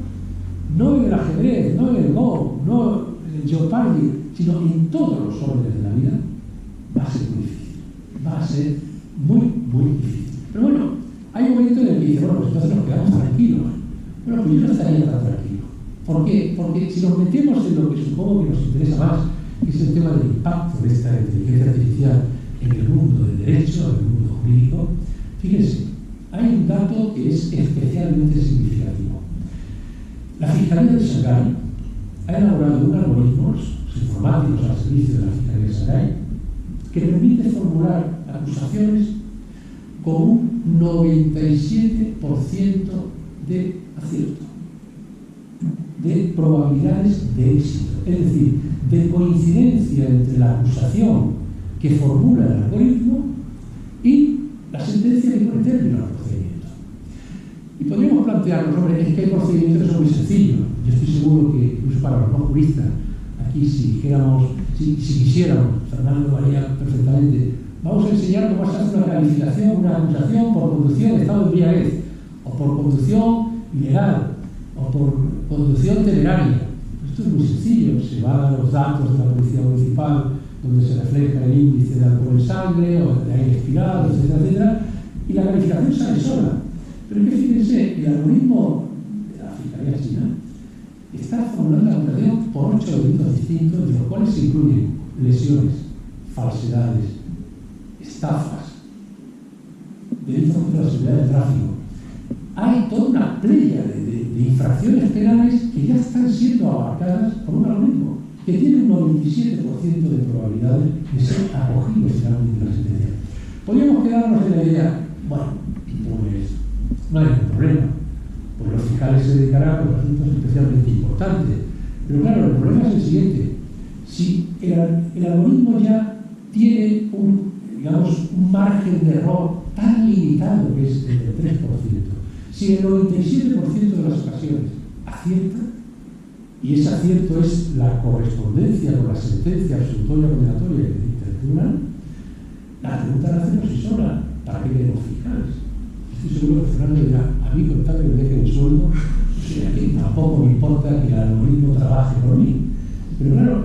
no en el ajedrez, no en el Go, no en el Jeopardy, sino en todos los órdenes de la vida, va a ser muy difícil. Va a ser muy, muy difícil. Pero bueno, hay un momento en el que dice, bueno, pues entonces nos quedamos tranquilos. Bueno, pues yo no estaría tan tranquilo. ¿Por qué? Porque si nos metemos en lo que supongo que nos interesa más, que es el tema del impacto de esta inteligencia artificial en el mundo del derecho, en el mundo jurídico, fíjense, hay un dato que es especialmente significativo. La Fiscalía de Shanghái ha elaborado un algoritmo informáticos al servicio de la Fiscalía de Shanghái que permite formular acusaciones con un 97% de acierto, de probabilidades de éxito, es decir, de coincidencia entre la acusación que formula el algoritmo y la sentencia que pone término al procedimiento. Y podríamos plantearnos, hombre, es que el procedimiento es muy sencillo. Yo estoy seguro que, incluso para los no juristas, aquí si dijéramos, si quisiéramos, Fernando lo haría perfectamente, vamos a enseñar cómo se hace una calificación, una acusación por conducción de estado de embriaguez, o por conducción ilegal, o por conducción temeraria. Esto es muy sencillo, se van a los datos de la Policía Municipal, donde se refleja el índice de alcohol en sangre, o de aire expirado, etcétera, etcétera, y la calificación sale sola. Pero es que fíjense, el algoritmo de la Fiscalía China está formulando la acusación por 8 delitos distintos, de los cuales se incluyen lesiones, falsedades, estafas, delitos contra la seguridad del tráfico. Hay toda una playa de infracciones penales que ya están siendo abarcadas por un algoritmo que tiene un 97% de probabilidades de ser acogido finalmente en la sentencia. Podríamos quedarnos en la idea, bueno, pues no hay ningún problema, pues los fiscales se dedicarán a los asuntos especialmente importantes. Pero claro, el problema es el siguiente: si el algoritmo ya tiene un margen de error tan limitado que es el del 3%, si el 97% de las ocasiones acierta, y ese acierto es la correspondencia con la sentencia absolutoria condenatoria que dicta el tribunal, la pregunta la hacemos y sola: ¿para qué queremos fiscales? Estoy seguro que Fernando dirá, a mí con tal que me dejen el sueldo, o sea, que tampoco me importa que el algoritmo trabaje por mí. Pero claro,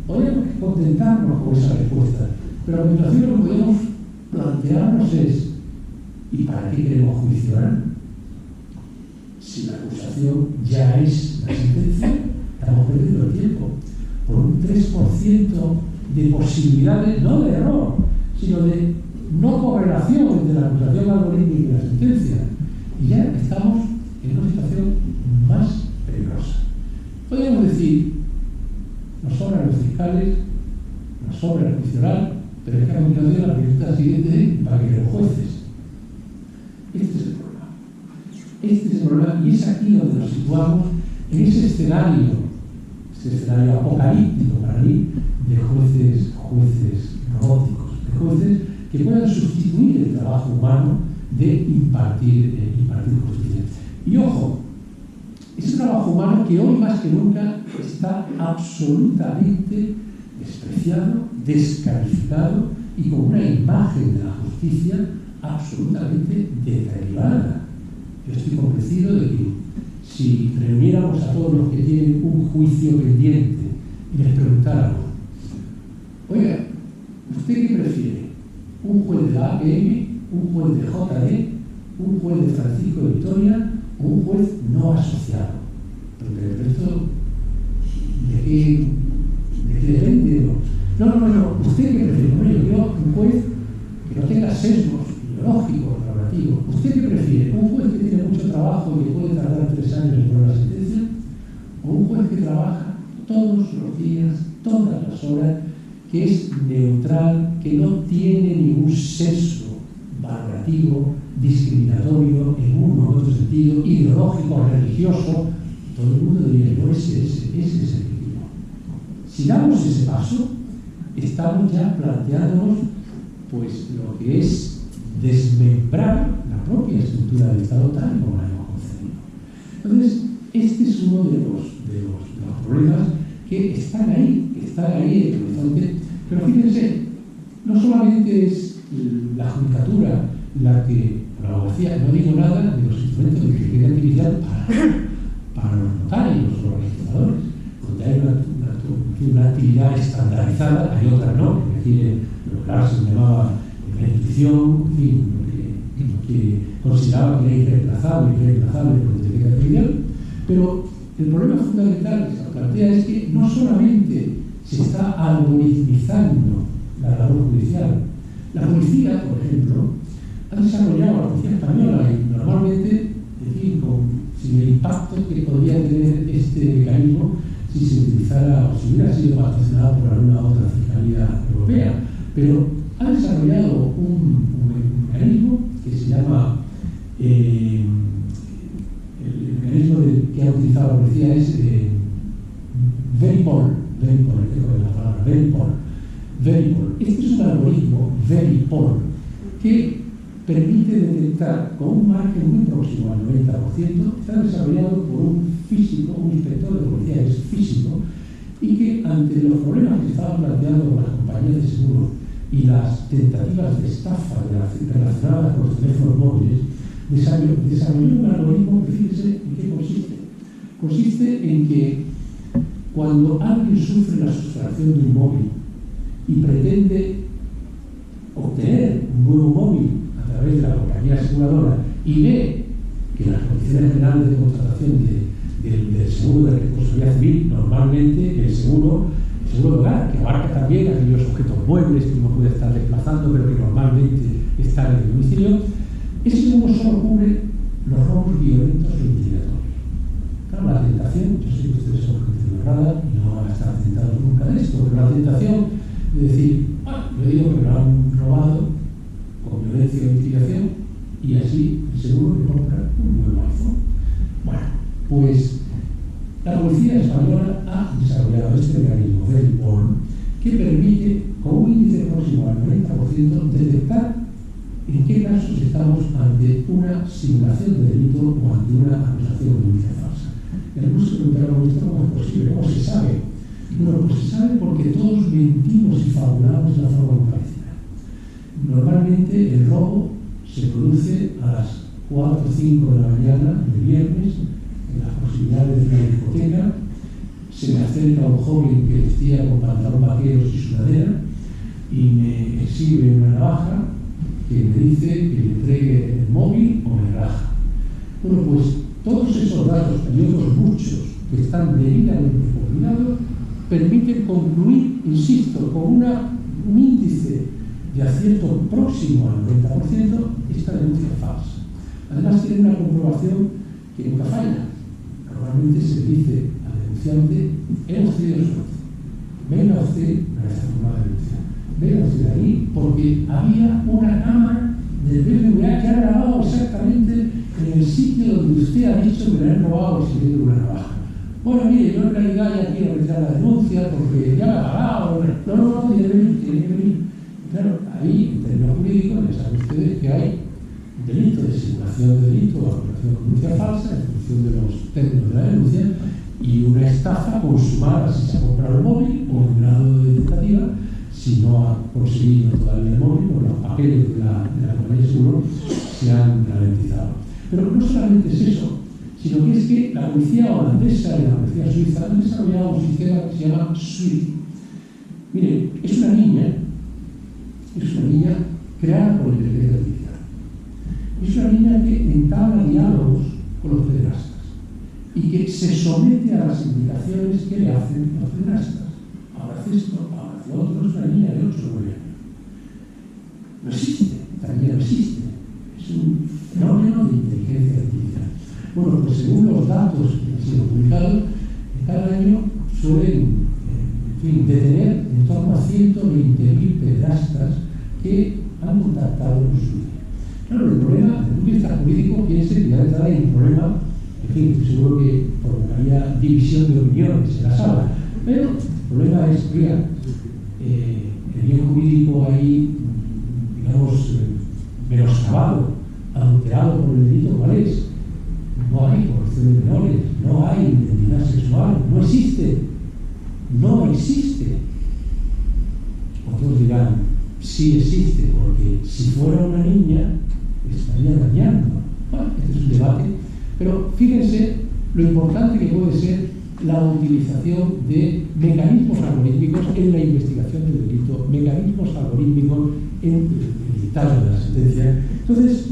podríamos contentarnos con esa respuesta, pero a continuación lo que podemos plantearnos es, ¿y para qué queremos juicio oral? Si la acusación ya es la sentencia, estamos perdiendo el tiempo. Por un 3% de posibilidades, no de error, sino de no correlación entre la acusación algorítmica y la sentencia. Y ya estamos en una situación más peligrosa. Podríamos decir, nos sobran los fiscales, nos sobra el juicio oral, pero es que a continuación la pregunta siguiente es, ¿para qué los jueces? Este es el problema. Este es el problema, y es aquí donde nos situamos en ese escenario apocalíptico para mí de jueces robóticos, de jueces que puedan sustituir el trabajo humano de impartir justicia. Y ojo, ese trabajo humano que hoy más que nunca está absolutamente despreciado, descalificado y con una imagen de la justicia absolutamente deteriorada. Yo estoy convencido de que si reuniéramos a todos los que tienen un juicio pendiente y les preguntáramos, oiga, ¿usted qué prefiere? ¿Un juez de la APM, un juez de JD, un juez de Francisco de Vitoria o un juez no asociado? Porque el resto, ¿de qué depende? No. ¿Usted qué prefiere? Bueno, yo un juez que no tenga sesgos ideológicos, narrativos. ¿Usted qué prefiere? ¿Un juez que tiene mucho trabajo y que puede tardar 3 años en poner la sentencia? ¿O un juez que trabaja todos los días, todas las horas, que es neutral, que no tiene ningún sesgo valorativo, discriminatorio en uno u otro sentido, ideológico, religioso, todo el mundo diría, no, ese es el equilibrio. Si damos ese paso, estamos ya planteándonos pues, lo que es desmembrar la propia estructura del Estado tal como la hemos concebido. Entonces, este es uno de los problemas que están ahí en el horizonte. Pero fíjense, no solamente es la judicatura la que, la abogacía, no digo nada de los instrumentos de inteligencia artificial para los notarios o los registradores, donde hay una actividad estandarizada, hay otras no, que requieren lo que se llamaba la intuición, en fin, lo que consideraba que era irreemplazable por inteligencia artificial. Pero el problema fundamental que se plantea es que no solamente se está algoritmizando la labor judicial. La policía, por ejemplo, ha desarrollado, la policía española, y normalmente, en fin, sin el impacto que podría tener este mecanismo si se utilizara o si hubiera sido patrocinado por alguna otra fiscalía europea, pero ha desarrollado un mecanismo que se llama, el mecanismo que ha utilizado la policía es Veripol. Este es un algoritmo, Veripol, que permite detectar con un margen muy próximo al 90%, está desarrollado por un físico, un inspector de policía que es físico, y que ante los problemas que se estaban planteando con las compañías de seguros y las tentativas de estafa relacionadas con los teléfonos móviles, desarrolló un algoritmo que, fíjense en qué consiste. Consiste en que cuando alguien sufre la sustracción de un móvil y pretende obtener un nuevo móvil a través de la compañía aseguradora y ve que las condiciones generales de contratación del seguro de responsabilidad civil, normalmente el seguro de hogar, que abarca también aquellos objetos muebles que uno puede estar desplazando, pero que normalmente están en el domicilio, ese seguro solo cubre los robos violentos o intimidatorios. Claro, la tentación, yo sé que ustedes son gente de verdad y no van a estar tentados nunca de esto, pero la tentación de decir, yo digo que me lo han robado con violencia o intimidación y así el seguro me compra un nuevo iPhone. Bueno, pues la policía española ha desarrollado este mecanismo Veripol que permite, con un índice próximo al 90%, detectar en qué casos estamos ante una simulación de delito o ante una acusación de denuncia falsa. Y algunos se preguntaron, ¿esto cómo es posible? ¿Cómo se sabe? Bueno, pues se sabe porque todos mentimos y fabulamos de la forma muy parecida. Normalmente el robo se produce a las 4 o 5 de la mañana del viernes, en las proximidades de una discoteca. Se me acerca un joven que vestía con pantalón vaqueros y sudadera y me exhibe una navaja que me dice que le entregue el móvil o me raja. Bueno, pues todos esos datos y otros muchos que están debidamente coordinados permiten concluir, insisto, con un índice de acierto próximo al 90% esta denuncia falsa. Además tiene una comprobación que nunca falla. Normalmente se dice al denunciante, hemos tenido suerte, venga usted a esta forma de denuncia, venga usted ahí, porque había una cámara del BBVA que ha grabado exactamente en el sitio donde usted ha dicho que le han robado recibiendo una navaja. Bueno, mire, yo en realidad ya quiero retirar la denuncia porque ya me ha pagado. No, tiene que venir. Claro, ahí, en términos jurídicos, ya saben ustedes que hay delito de simulación de delito o acusación de denuncia falsa en función de los términos de la denuncia y una estafa consumada si se ha comprado el móvil o un grado de tentativa si no ha conseguido todavía el móvil o los papeles de la compañía de seguro se han garantizado. Pero no solamente es eso, sino que es que la policía holandesa y la policía suiza han desarrollado un sistema que se llama SWIFT. Miren, es una niña creada por inteligencia artificial. Es una niña que entabla diálogos con los pederastas y que se somete a las indicaciones que le hacen los pederastas. Ahora hace esto, ahora hace otro. Es una niña de 8 o 9 años. No existe, esta niña no existe. Es un fenómeno de inteligencia artificial. Bueno, pues según los datos que han sido publicados, cada año suelen detener en torno a 120.000 pederastas que han contactado con su vida. Claro, el problema, desde el punto de vista jurídico, piense que ya de entrada hay un problema En fin, seguro que provocaría división de opiniones en la sala. Pero el problema es, oiga, el bien jurídico ahí, digamos, menoscabado, adulterado por el delito, ¿cuál es? No hay corrupción de menores, no hay identidad sexual, no existe. No existe. Otros dirán, sí existe, porque si fuera una niña, estaría dañando. Bueno, este es un debate, pero fíjense lo importante que puede ser la utilización de mecanismos algorítmicos en la investigación del delito, mecanismos algorítmicos en el dictamen de la sentencia. Entonces,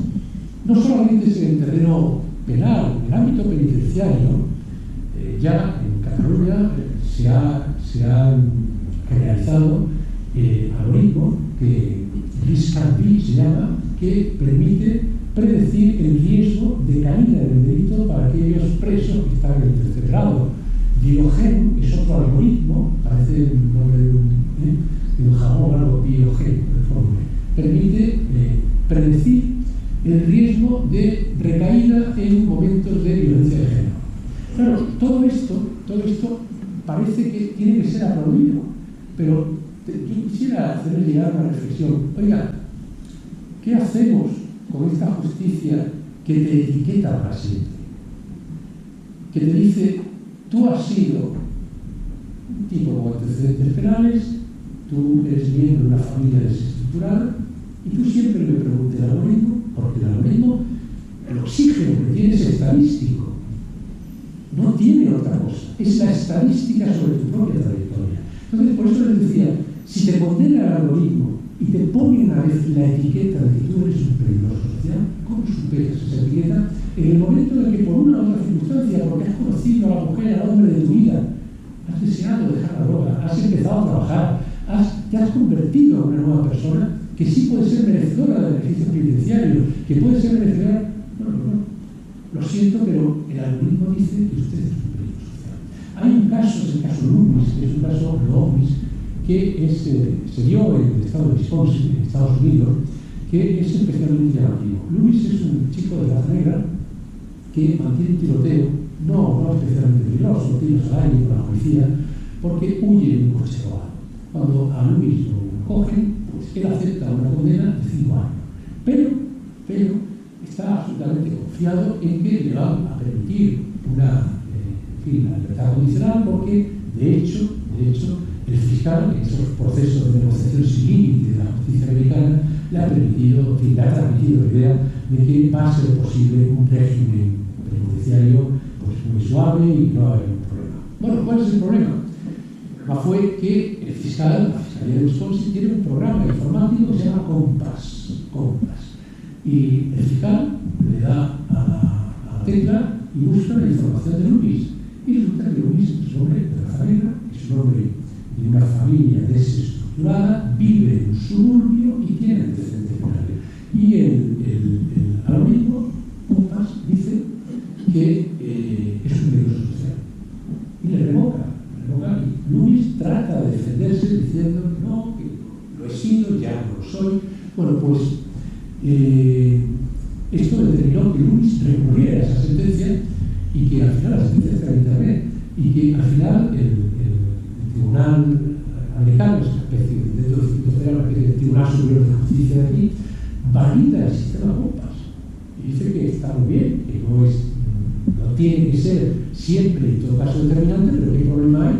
no solamente es en el terreno penal, en el ámbito penitenciario, ya en Cataluña se ha generalizado algoritmo que RISC-V se llama, que permite predecir el riesgo de caída del delito para aquellos presos que están en el tercer grado. Biogen es otro algoritmo, parece el nombre de un jabón, algo Biogen, permite predecir el riesgo de recaída en momentos de violencia de género. Claro, todo esto parece que tiene que ser aplaudido, pero yo quisiera hacerles llegar una reflexión. Oiga, ¿qué hacemos con esta justicia que te etiqueta para siempre? Que te dice, tú has sido un tipo con antecedentes penales, tú eres miembro de una familia desestructurada, y tú siempre me preguntes el algoritmo, porque el algoritmo, el oxígeno que tiene es estadístico, no tiene otra cosa, es la estadística sobre tu propia trayectoria. Entonces, por eso les decía, si te condena el algoritmo y te pone una vez la etiqueta de que tú eres un peligroso social, ¿cómo superas esa etiqueta? En el momento en que por una u otra circunstancia, porque has conocido a la mujer, al hombre de tu vida, has deseado dejar la droga, has empezado a trabajar, te has convertido en una nueva persona que sí puede ser merecedora de beneficios penitenciarios, que puede ser merecedora. No, lo siento, pero el algoritmo dice que usted es un peligro social. Hay un caso, es el caso Loomis, que es un caso Loomis, que se dio en el estado de Wisconsin, en Estados Unidos, que es especialmente llamativo. Loomis es un chico de raza negra que mantiene un tiroteo, no especialmente peligroso, tiros al aire con la policía, porque huye en un coche robado. Cuando a Loomis lo cogen, pues él acepta una condena de 5 años. Pero está absolutamente confiado en que le van a permitir una libertad condicional, porque de hecho el fiscal, en esos procesos de negociación sin límite de la justicia americana, le ha transmitido la idea de que va a ser posible un régimen penitenciario pues, muy suave y no va a haber un problema. Bueno, ¿cuál es el problema? El problema fue que el fiscal, la Fiscalía de Wisconsin, tiene un programa informático que se llama Compass. Y el fiscal le da a la tecla y busca la información de Loomis. Y resulta que Loomis es un hombre de raza negra, es un hombre de una familia desestructurada, vive en un suburbio y tiene antecedentes penales. Y el algoritmo Compass dice que es un peligroso social. Y le revoca. Y Loomis trata de defenderse diciendo que no, que lo he sido, ya no lo soy. Bueno, pues esto determinó que Loomis recurriera a esa sentencia y que al final la sentencia está en internet y que al final el tribunal americano, es una especie de dentro del circuito federal, el Tribunal Superior de Justicia de aquí, valida el sistema Compass y dice que está muy bien, que no tiene que ser siempre y en todo caso determinante, pero ¿qué problema hay?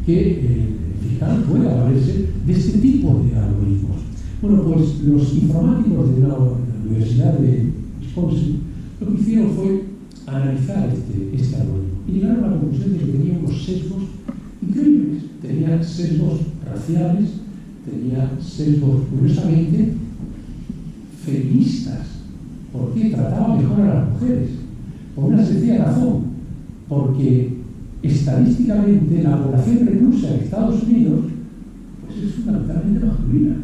Que el fiscal pueda valerse de este tipo de algoritmos. Bueno, pues los informáticos de la Universidad de Wisconsin lo que hicieron fue analizar este algoritmo y llegaron a la conclusión de que tenía unos sesgos increíbles. Tenía sesgos raciales, tenía sesgos, curiosamente, feministas, porque trataba mejor a las mujeres, por una sencilla razón, porque estadísticamente la población reclusa en Estados Unidos pues es fundamentalmente masculina.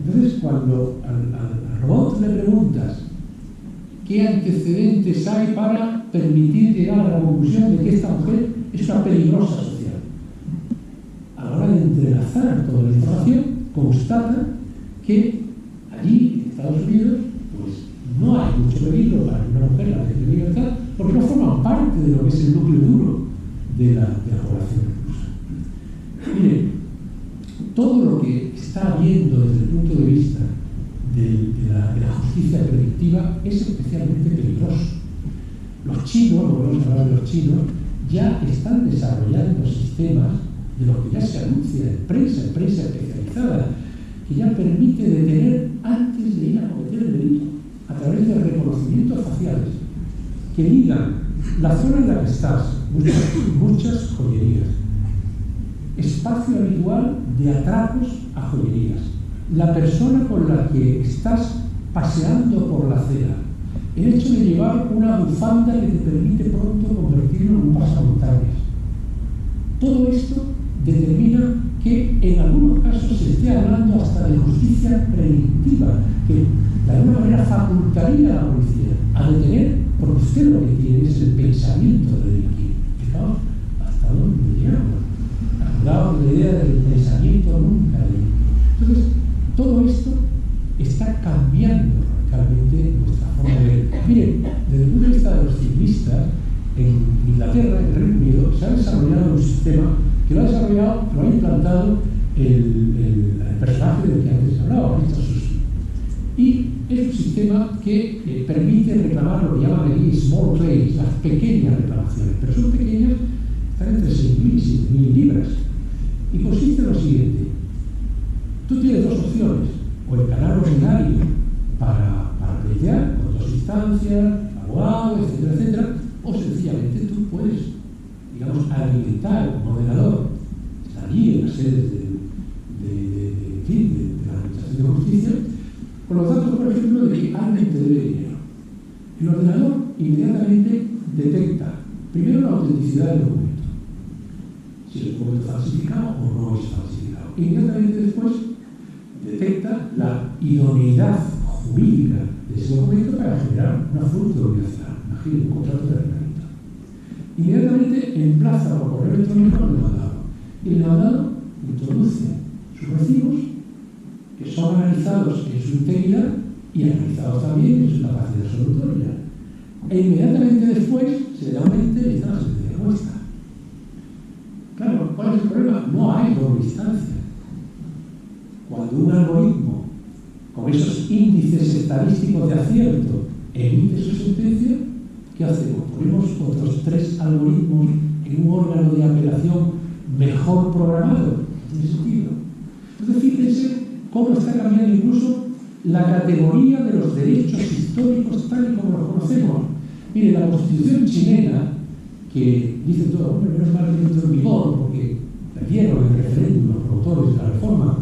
Entonces, cuando al robot le preguntas qué antecedentes hay para permitir llegar a la conclusión de que esta mujer es una peligrosa social, a la hora de entrelazar toda la información, constata que allí, en Estados Unidos, pues no hay mucho peligro para que una mujer la deje en libertad, porque no forman parte de lo que es el núcleo duro de la población reclusa. Mire, todo lo que está viendo desde el punto de vista de la justicia predictiva es especialmente peligroso. Los chinos, volvemos a hablar de los chinos, ya están desarrollando sistemas de los que ya se anuncia en prensa especializada, que ya permite detener antes de ir a cometer el delito, a través de reconocimientos faciales, que digan la zona en la que estás, muchas joyerías, espacio habitual de atracos a joyerías, la persona con la que estás paseando por la acera, el hecho de llevar una bufanda que te permite pronto convertirlo en un pasamontañas. Todo esto determina que en algunos casos se esté hablando hasta de justicia predictiva, que de alguna manera facultaría a la policía a detener, porque usted lo que tiene es el pensamiento de delinquir. Fijaos hasta dónde llegamos. Acordaos de la idea del pensamiento nunca delinquir. Entonces, todo esto está cambiando radicalmente nuestra forma de ver. Miren, desde el punto de vista de los ciclistas, en Inglaterra, en el Reino Unido, se ha desarrollado un sistema que lo ha implantado el personaje del que antes hablaba, Richard Susskind. Y es un sistema que permite reclamar lo que llaman aquí small claims, las pequeñas reclamaciones, pero son pequeñas, están entre 6.000 y 7.000 libras. Y consiste en lo siguiente: tú tienes dos opciones, o el canal ordinario para pleitear, con 2 instancias, abogado, etcétera, etcétera, o sencillamente tú puedes, digamos, alimentar un ordenador, está allí en las sedes de la Administración de Justicia, con los datos, por ejemplo, de que alguien te debe dinero. El ordenador inmediatamente detecta, primero, la autenticidad del documento, si el documento es falsificado o no es falsificado. Inmediatamente después detecta la idoneidad jurídica de ese documento para generar una fuente de obligación, imagínate, un contrato de arrendamiento. Inmediatamente emplaza por correo electrónico al demandado. Y el demandado introduce sus recibos, que son analizados en su integridad y analizados también en su capacidad solutoria. E inmediatamente después se le da una sentencia la sentencia puesta. Claro, ¿cuál es el problema? No hay doble instancia. Cuando un algoritmo, con esos índices estadísticos de acierto, emite su sentencia, ¿qué hacemos? Ponemos otros 3 algoritmos en un órgano de apelación mejor programado. No tiene sentido. Entonces, fíjense cómo está cambiando incluso la categoría de los derechos históricos tal y como los conocemos. Mire, la Constitución chilena, que dicen todos, hombre, menos mal que no entró en vigor, porque perdieron el referéndum los promotores de la reforma.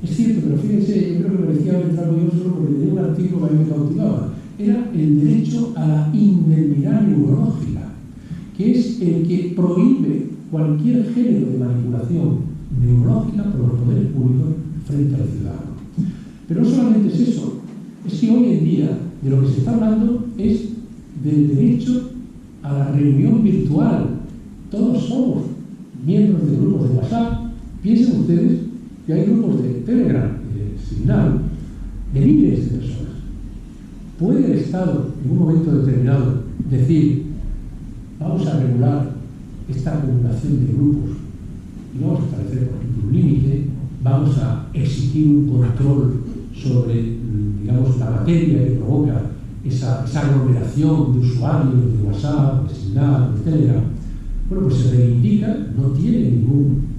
Es cierto, pero fíjense, yo creo que merecía haber entrado yo solo porque tenía un artículo que a mí me cautivaba. Era el derecho a la indemnidad neurológica, que es el que prohíbe cualquier género de manipulación neurológica por los poderes públicos frente al ciudadano. Pero no solamente es eso, es que hoy en día de lo que se está hablando es del derecho a la reunión virtual. Todos somos miembros de grupos de WhatsApp. Piensen ustedes que hay grupos de Telegram y de Signal de miles de personas. ¿Puede el Estado, en un momento determinado, decir, vamos a regular esta acumulación de grupos y vamos a establecer, por ejemplo, un límite, vamos a exigir un control sobre, digamos, la materia que provoca esa aglomeración de usuarios de WhatsApp, de Signal, de Telegram? Bueno, pues se reivindica, no tiene ningún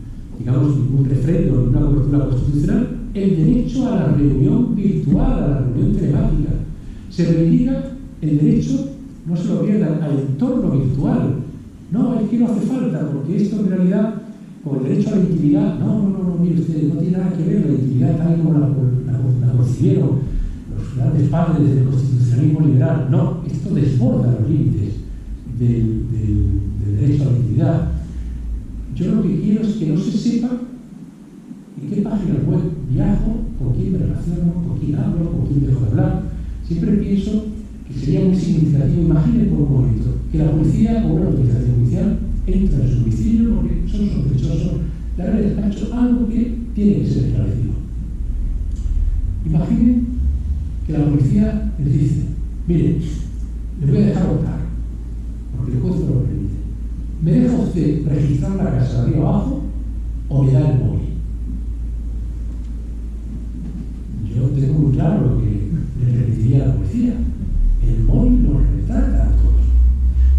refrendo, ninguna cobertura constitucional, el derecho a la reunión virtual, a la reunión telemática. Se reivindica el derecho, no se lo pierdan, al entorno virtual. No, es que no hace falta, porque esto en realidad, con el derecho a la intimidad, no, mire usted, no tiene nada que ver la intimidad tal como la concibieron los grandes padres del constitucionalismo liberal. No, esto desborda los límites del derecho a la intimidad. Yo lo que quiero es que no se sepa en qué página web viajo, con quién me relaciono, con quién hablo, con quién dejo de hablar. Siempre pienso que sería muy significativo, imaginen por un momento, que la policía o una autorización judicial entra en su domicilio porque son sospechosos de haber hecho algo que tiene que ser esclarecido. Imaginen que la policía les dice, mire, les voy a dejar votar, de arriba abajo o me da el móvil. Yo tengo muy claro lo que le repetiría a la policía. El móvil nos retrata a todos.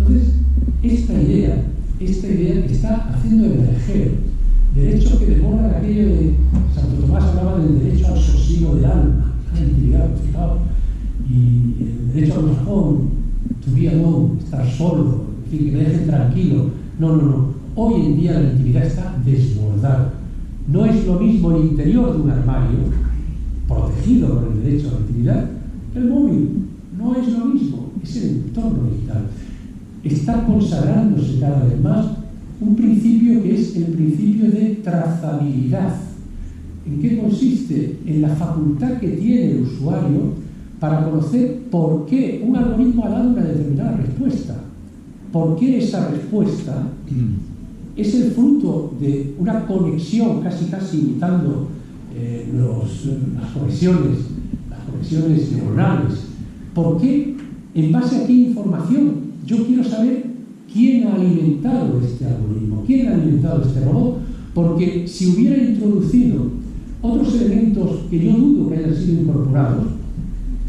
Entonces, esta idea está haciendo emerger derechos que desbordan aquello de Santo Tomás hablaba del derecho al sosiego del alma, a la intimidad, fijaos, y el derecho al razón, to be alone, estar solo, en fin, que me dejen tranquilo. No. Hoy en día la intimidad está desbordada. No es lo mismo el interior de un armario, protegido por el derecho a la intimidad, que el móvil. No es lo mismo, es el entorno digital. Está consagrándose cada vez más un principio que es el principio de trazabilidad. ¿En qué consiste? En la facultad que tiene el usuario para conocer por qué un algoritmo ha dado una determinada respuesta. ¿Por qué esa respuesta es el fruto de una conexión, casi imitando las conexiones neuronales? ¿Por qué? ¿En base a qué información? Yo quiero saber quién ha alimentado este algoritmo, quién ha alimentado este robot, porque si hubiera introducido otros elementos que yo dudo que hayan sido incorporados,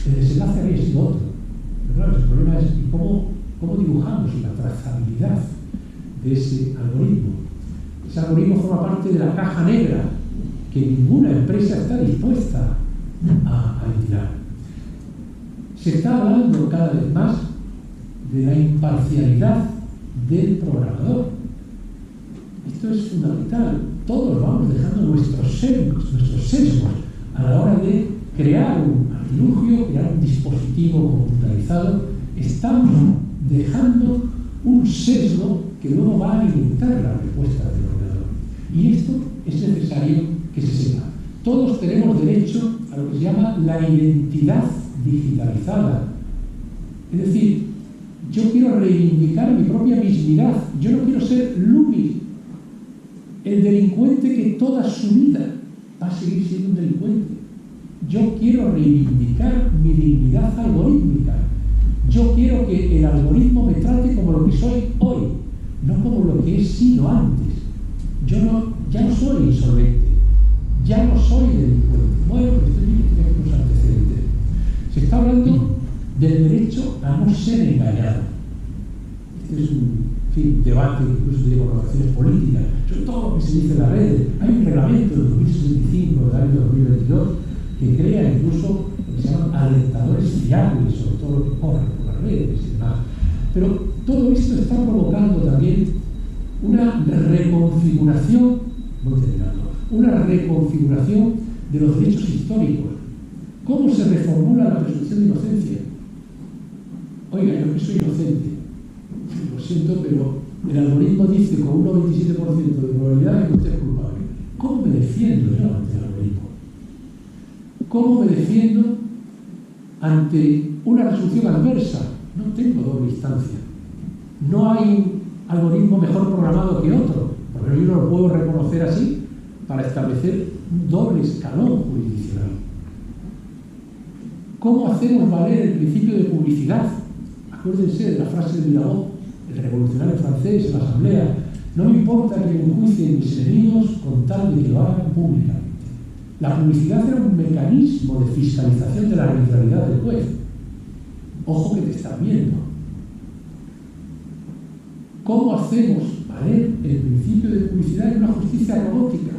el desenlace habría sido otro. Pero claro, el problema es cómo dibujamos la trazabilidad de ese algoritmo. Ese algoritmo forma parte de la caja negra que ninguna empresa está dispuesta a ventilar. Se está hablando cada vez más de la imparcialidad del programador. Esto es fundamental. Todos vamos dejando nuestros sesgos a la hora de crear un artilugio, crear un dispositivo computarizado. Estamos dejando un sesgo que luego va a alimentar la respuesta del ordenador. Y esto es necesario que se sepa. Todos tenemos derecho a lo que se llama la identidad digitalizada. Es decir, yo quiero reivindicar mi propia mismidad. Yo no quiero ser Lumi, el delincuente que toda su vida va a seguir siendo un delincuente. Yo quiero reivindicar mi dignidad algorítmica. Yo quiero que el algoritmo me trate como lo que soy hoy, no como lo que he sido antes. Ya no soy insolvente, ya no soy delincuente. Bueno, pero esto tiene que tener unos antecedentes. Se está hablando del derecho a no ser engañado. Este es un debate incluso de colocaciones políticas, sobre todo lo que se dice en las redes. Hay un reglamento del 2065 del año 2022 que crea incluso lo que se llaman alertadores fiables sobre todo lo que corre por las redes y demás. Pero todo esto está provocando también una reconfiguración, de los derechos históricos. ¿Cómo se reformula la presunción de inocencia? Oiga, yo que soy inocente, lo siento, pero el algoritmo dice con un 97% de probabilidad que usted es culpable. ¿Cómo me defiendo yo ante el algoritmo? ¿Cómo me defiendo ante una resolución adversa? No tengo doble instancia. No hay un algoritmo mejor programado que otro, porque yo no lo puedo reconocer así para establecer un doble escalón jurisdiccional. ¿Cómo hacemos valer el principio de publicidad? Acuérdense de la frase de Mirabeau, el revolucionario francés en la asamblea: no me importa que me enjuicien mis enemigos con tal de que lo hagan públicamente. La publicidad era un mecanismo de fiscalización de la arbitrariedad del juez. Ojo que te están viendo. ¿Cómo hacemos valer el principio de publicidad en una justicia robótica?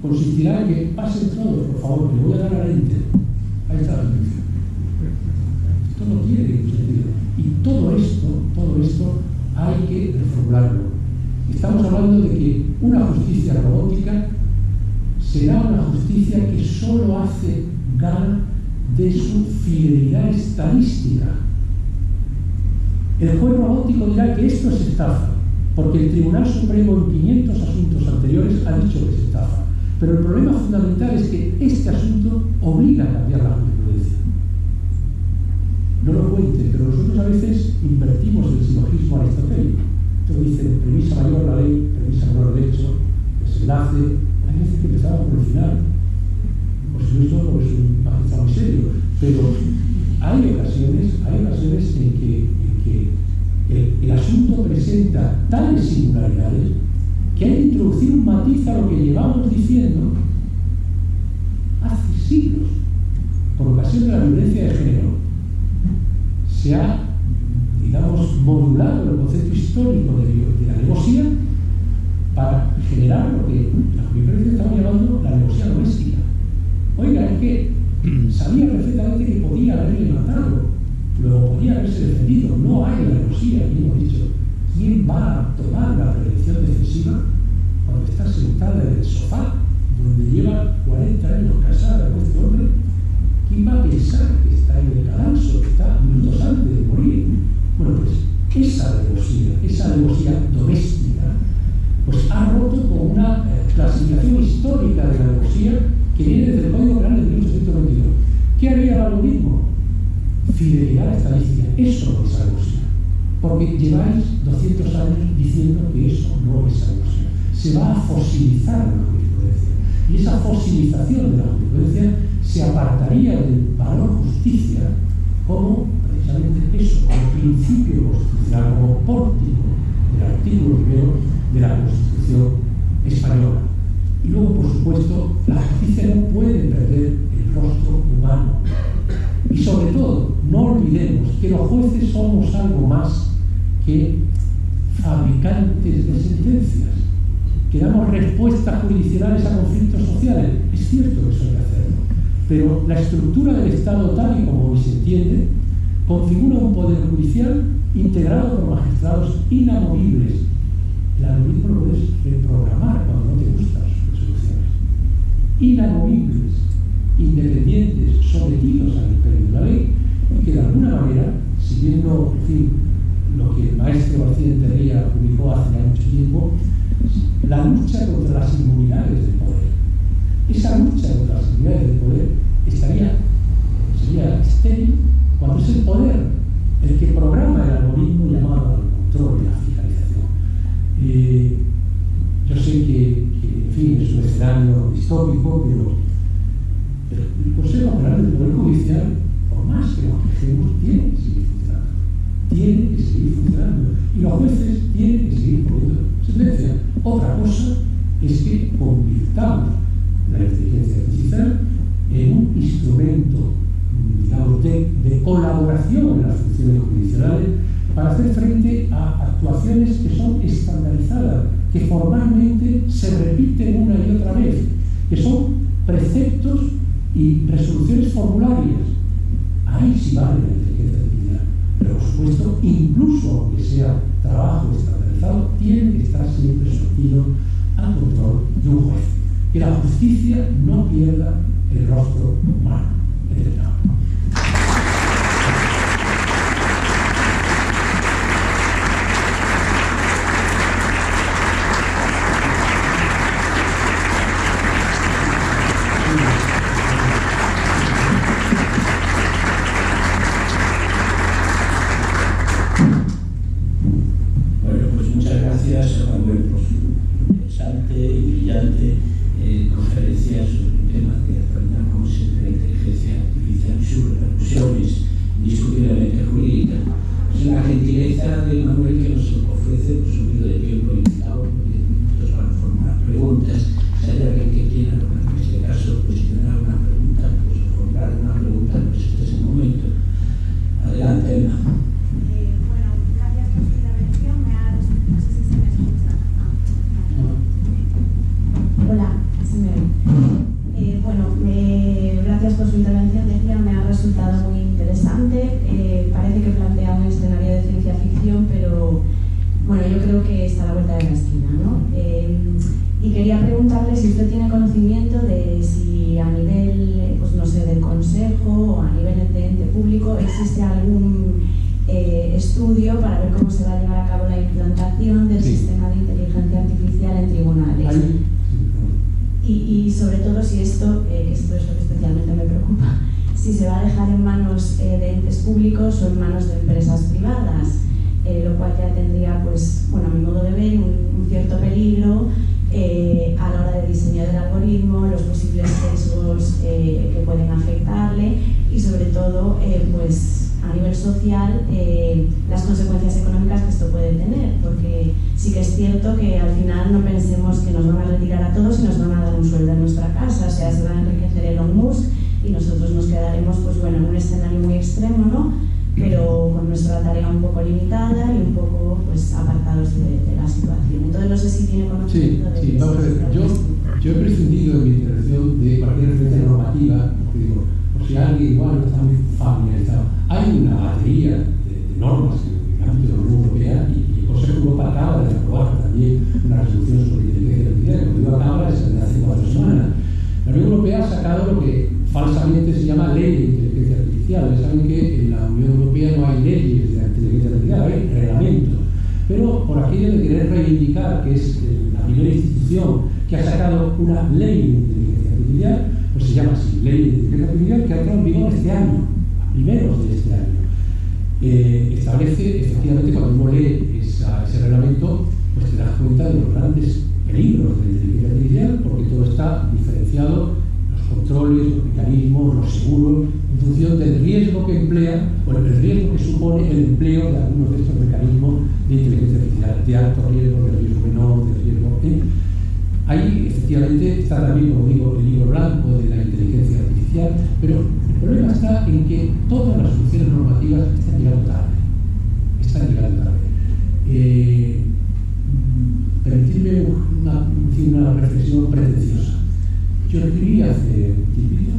Consistirá en que pasen todos, por favor, que le voy a dar a la enter. Ahí está la justicia. Esto no tiene ningún sentido. Y todo esto hay que reformularlo. Estamos hablando de que una justicia robótica será una justicia que solo hace gala de su fidelidad estadística. El juez robótico dirá que esto es estafa, porque el Tribunal Supremo en 500 asuntos anteriores ha dicho que es estafa. Pero el problema fundamental es que este asunto obliga a cambiar la jurisprudencia. No lo cuente, pero nosotros a veces invertimos el silogismo aristotélico. Esto dice premisa mayor la ley, premisa menor el hecho, desenlace. Hay veces que empezamos por el final. Por supuesto, es un magistrado muy serio, pero hay ocasiones en que el asunto presenta tales singularidades histórico de la alevosía para generar lo que la jurisprudencia estaba llamando la alevosía doméstica. Oiga, es que sabía perfectamente que podía haberle matado, luego podía haberse defendido. No hay alevosía, y hemos dicho, ¿quién va a tomar la prevención defensiva cuando está sentada en el sofá, donde lleva 40 años casada con este hombre? ¿Quién va a pensar que está en el cadalso, que está minutos antes de morir? Bueno, pues esa alevosía doméstica, pues ha roto con una clasificación histórica de la alevosía que viene desde el Código Penal de 1822. ¿Qué haría el algoritmo? Fidelidad estadística. Eso no es alevosía. Porque lleváis 200 años diciendo que eso no es alevosía. Se va a fosilizar la jurisprudencia. Y esa fosilización de la jurisprudencia se apartaría del valor justicia como precisamente eso, como principio constitucional, como pórtico del artículo 1 de la Constitución española. Y luego, por supuesto, la justicia no puede perder el rostro humano. Y sobre todo, no olvidemos que los jueces somos algo más que fabricantes de sentencias, que damos respuestas jurisdiccionales a conflictos sociales. Es cierto que eso hay que hacerlo, pero la estructura del Estado, tal y como hoy se entiende, configura un poder judicial integrado por magistrados inamovibles. El algoritmo lo puedes reprogramar cuando no te gustan sus resoluciones. Inamovibles, independientes, sometidos al imperio de la ley, y que de alguna manera, siguiendo, en fin, lo que el maestro García Enterría publicó hace ya mucho tiempo, la lucha contra las inmunidades del poder. Esa lucha contra las inmunidades del poder sería estéril cuando es el poder el que programa el algoritmo llamado al control y la fiscalización. Yo sé que, en fin, es un escenario distópico, pero el Consejo General del Poder Judicial, por más que nos quejemos, tiene que seguir funcionando. Tiene que seguir funcionando. Y los jueces tienen que seguir poniendo sentencia. Otra cosa es que convirtamos la inteligencia artificial en un instrumento, digamos, de colaboración en las funciones jurisdiccionales para hacer frente a actuaciones que son estandarizadas, que formalmente se repiten una y otra vez, que son preceptos y resoluciones formularias. Ahí sí vale la inteligencia artificial, pero por supuesto, incluso aunque sea trabajo estandarizado, tiene que estar siempre sometido al control de un juez. Que la justicia no pierda el rostro humano en el campo. Bueno, pues muchas gracias a Juan Manuel por su interesante y brillante conferencia sobre un tema de actualidad como siempre la inteligencia artificial y sus repercusiones indiscutiblemente jurídicas. Es una gentileza de Manuel que nos ofrece pues, un periodo de tiempo limitado, 10 minutos para formular preguntas. Si hay alguien que quiera, en este caso, cuestionar una pregunta, pues formular una pregunta, pues este es el momento. Adelante, Emma. Bueno, gracias por su intervención. No sé si se me escucha. Hola, ¿se me ve? Gracias por su intervención. Decía, me ha resultado muy interesante. Parece que plantea un escenario de ciencia ficción, pero bueno, yo creo que está a la vuelta de la esquina, ¿no? Y quería preguntarle si usted tiene conocimiento de si a nivel, pues no sé, del Consejo o a nivel de ente público existe algún estudio para ver cómo se va a llevar a cabo la implantación del sistema de inteligencia artificial en tribunales. Y sobre todo si esto, que esto es lo que especialmente me preocupa, si se va a dejar en manos de entes públicos o en manos de empresas privadas, lo cual ya tendría, pues, bueno, a mi modo de ver, un cierto peligro a la hora de diseñar el algoritmo, los posibles sesgos que pueden afectarle y sobre todo, pues, a nivel social, las consecuencias económicas que esto puede tener, porque sí que es cierto que al final no pensemos que nos van a retirar a todos y nos van a dar un sueldo en nuestra casa, o sea, se va a enriquecer Elon Musk y nosotros nos quedaremos, pues bueno, en un escenario muy extremo, ¿no? Pero con nuestra tarea un poco limitada y un poco pues apartados de la situación. Entonces no sé si tiene conocimiento de... Sí, vamos a ver, yo he prescindido en mi intervención de cualquier referencia normativa, porque digo, por si alguien igual no está muy familiarizado. Hay una batería de normas en el ámbito de la Unión Europea y el Consejo de Europa acaba de aprobar también una resolución sobre inteligencia artificial, como digo acaba, es de hace 4 semanas. La Unión Europea ha sacado lo que falsamente se llama ley de inteligencia artificial. Ya saben que en la Unión Europea no hay leyes de inteligencia artificial, hay reglamentos. Pero por aquello de querer reivindicar que es la primera institución que ha sacado una ley de inteligencia artificial, pues se llama así, ley de inteligencia artificial, que ha entrado en vigor este año, a primeros de este año. Establece, efectivamente, cuando uno lee ese reglamento, pues te das cuenta de los grandes peligros de la inteligencia artificial, porque todo está diferenciado, los controles, los mecanismos, los seguros, en función del riesgo que emplea, o el riesgo que supone el empleo de algunos de estos mecanismos de inteligencia artificial, de alto riesgo, de riesgo menor, de riesgo... Ahí, efectivamente, está también, como digo, el libro blanco de la inteligencia artificial, pero el problema está en que todas las soluciones normativas están llegando tarde. Permitidme una reflexión pretenciosa. Yo escribí hace un tiempito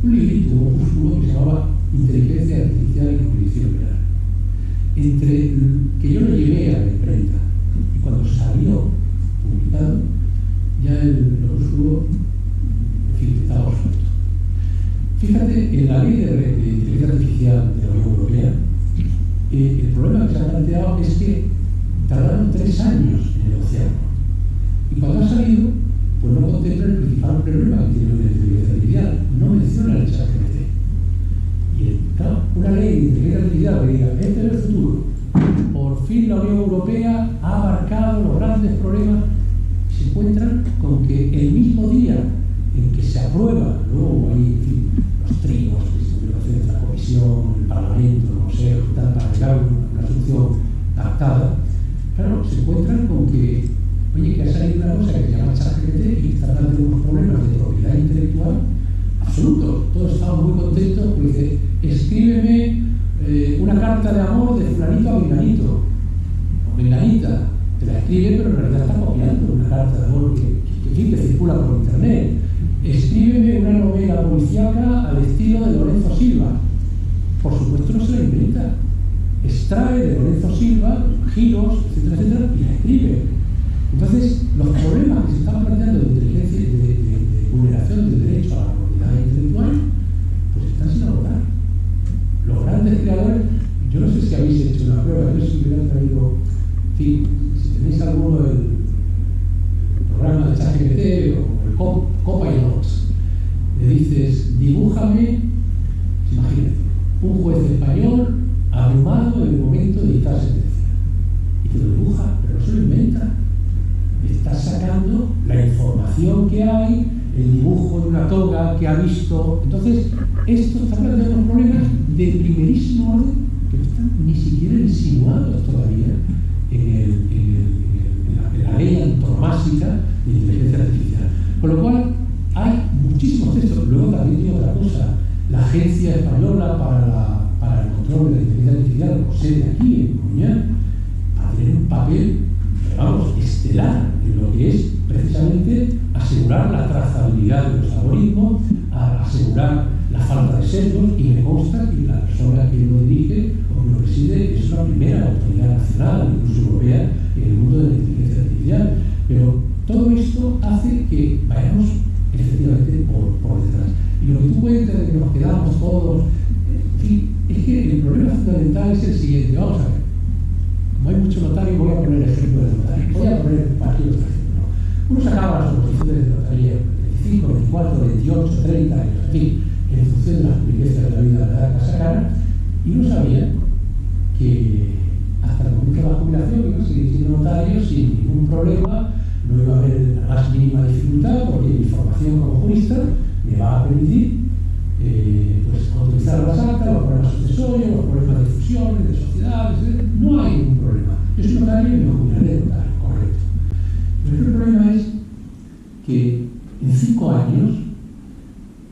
un librito, un opúsculo que se llamaba Inteligencia Artificial y Jurisdicción Penal. Entre que yo lo llevé a la imprenta y cuando salió publicado, ya el opúsculo, en fin, estaba resuelto. Fíjate, en la ley de inteligencia artificial de la Unión Europea, el problema que se ha planteado es que tardaron 3 años en negociarlo. Y cuando ha salido, pues no contempla el principal problema que tiene la inteligencia artificial, no menciona el ChatGPT. Y claro, una ley de inteligencia artificial que diga, este es el futuro, por fin la Unión Europea ha abarcado los grandes problemas, y se encuentran con que el mismo día en que se aprueba, luego hay, en fin, los trigos que se tuvieron que hacer entre la Comisión, el Parlamento, el Consejo y tal, para llegar a una solución pactada, claro, se encuentran con que, oye, que ha salido una cosa que se llama ChatGPT y que está dando unos problemas de propiedad intelectual absolutos. Todos estamos muy contentos porque dice, escríbeme una carta de amor de fulanito a menganito, o menganita, te la escribe, pero en realidad está copiando una carta de amor que circula por internet. Escríbeme una novela policíaca al estilo de Lorenzo Silva. Por supuesto no se la inventa. Extrae de Lorenzo Silva giros, etcétera, etcétera, y la escribe. Entonces, los problemas que se están planteando de inteligencia, de vulneración del derecho a la propiedad intelectual, pues están sin abordar. Los grandes creadores, yo no sé si habéis hecho una prueba, yo si hubiera traído, en fin, si tenéis alguno del programa de ChatGPT o el Copilot, le dices, dibújame, imagínate, un juez español abrumado en el momento de dictar sentencia. Y te lo dibuja, pero no se lo inventa. Estás sacando la información que hay, el dibujo de una toga que ha visto. Entonces, esto está planteando unos problemas de primerísimo orden que no están ni siquiera insinuados todavía en la ley antonomásica de inteligencia artificial. Con lo cual, hay muchísimos textos. Luego también digo otra cosa. La Agencia Española para el Control de la Inteligencia Artificial, con sede aquí en Coruña, va a tener un papel, vamos, estelar en lo que es precisamente asegurar la trazabilidad de los algoritmos, asegurar la falta de sesgos, y me consta que la persona que lo dirige o que lo preside es la primera autoridad nacional, incluso europea, en el mundo de la inteligencia artificial. Pero todo esto hace que vayamos efectivamente por detrás. Y lo que tú cuentas de que nos quedamos todos, en fin, es que el problema fundamental es el siguiente. Vamos a ver. Como hay mucho notario, voy a poner el ejemplo de notario. Voy a poner aquí otro ejemplo. Uno sacaba las oposiciones de notaría 25, 24, 28, 30 años, en fin, en función de las privilegios de la vida de la edad que sacara, y uno sabía que hasta el momento de la jubilación iba a seguir siendo notario sin ningún problema, no iba a haber la más mínima dificultad, porque mi formación como jurista me va a permitir pues, utilizar las actas, los problemas sucesorios, los problemas de fusiones, de sociedades, etc. No hay ningún problema. Yo soy notario y me jubilaré de notario, correcto. Pero el problema es que en 5 años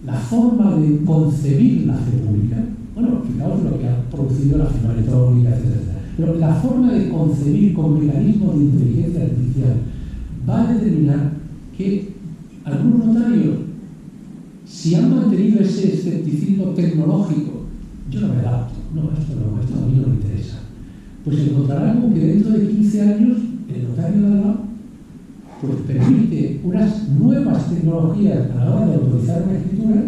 la forma de concebir la fe pública Bueno, fijaos lo que ha producido la firma electrónica, etc. Pero la forma de concebir con mecanismos de inteligencia artificial va a determinar que algunos notarios, si han mantenido ese escepticismo tecnológico, yo no me adapto, esto a mí no me interesa, pues encontrarán que dentro de 15 años el notario de al lado pues permite unas nuevas tecnologías a la hora de autorizar una escritura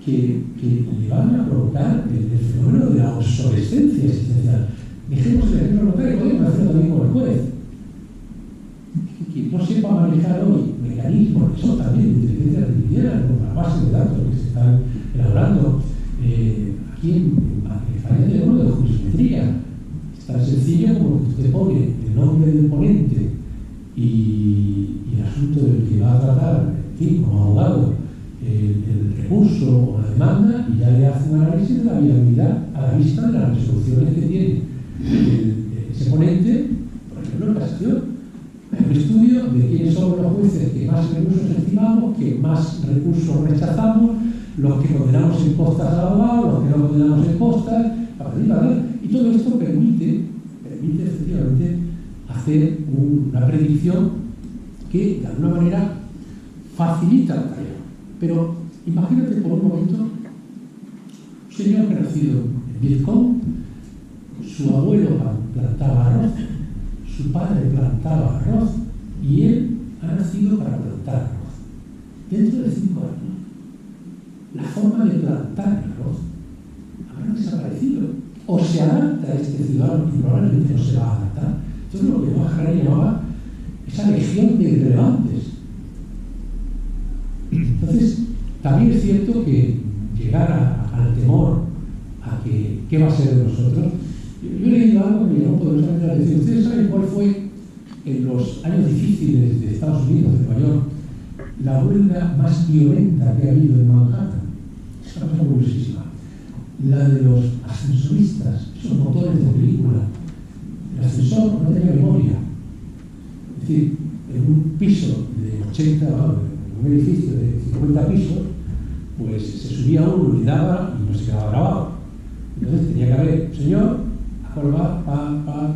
que le van a provocar el fenómeno de la obsolescencia existencial. Dejemos el ejemplo notario, podemos hacerlo también con el juez. Que no sepa manejar hoy mecanismos que son también de inteligencia artificial, con la base de datos que se están elaborando aquí en España tenemos de jurisprudencia. Es tan sencillo como que usted pone el nombre del ponente y el asunto del que va a tratar, en fin, como abogado, el recurso o la demanda, y ya le hace un análisis de la viabilidad a la vista de las resoluciones que tiene ese ponente, por ejemplo, en casación. Hay un estudio de quiénes son los jueces que más recursos estimamos, que más recursos rechazamos, los que condenamos en costas al abogado, los que no condenamos en costas, y todo esto permite efectivamente hacer una predicción que de alguna manera facilita la tarea. Pero imagínate por un momento un señor que ha nacido en Vietcong, su abuelo plantaba arroz, su padre plantaba arroz y él ha nacido para plantar arroz. Dentro de 5 años, la forma de plantar arroz habrá desaparecido. O se adapta a este ciudadano y probablemente no se va a adaptar. Entonces lo que Harari llamaba esa legión de irrelevantes. Entonces, también es cierto que llegar al temor a que qué va a ser de nosotros. Yo he leído algo que me llamó poderosamente la atención. ¿Ustedes saben cuál fue, en los años difíciles de Estados Unidos, de Nueva York, la huelga más violenta que ha habido en Manhattan? Es una cosa curiosísima. La de los ascensoristas, esos motores de película. El ascensor no tenía memoria. Es decir, en un piso de 80, en un edificio de 50 pisos, pues se subía uno y daba y no se quedaba grabado. Entonces tenía que haber, señor, a cuál va,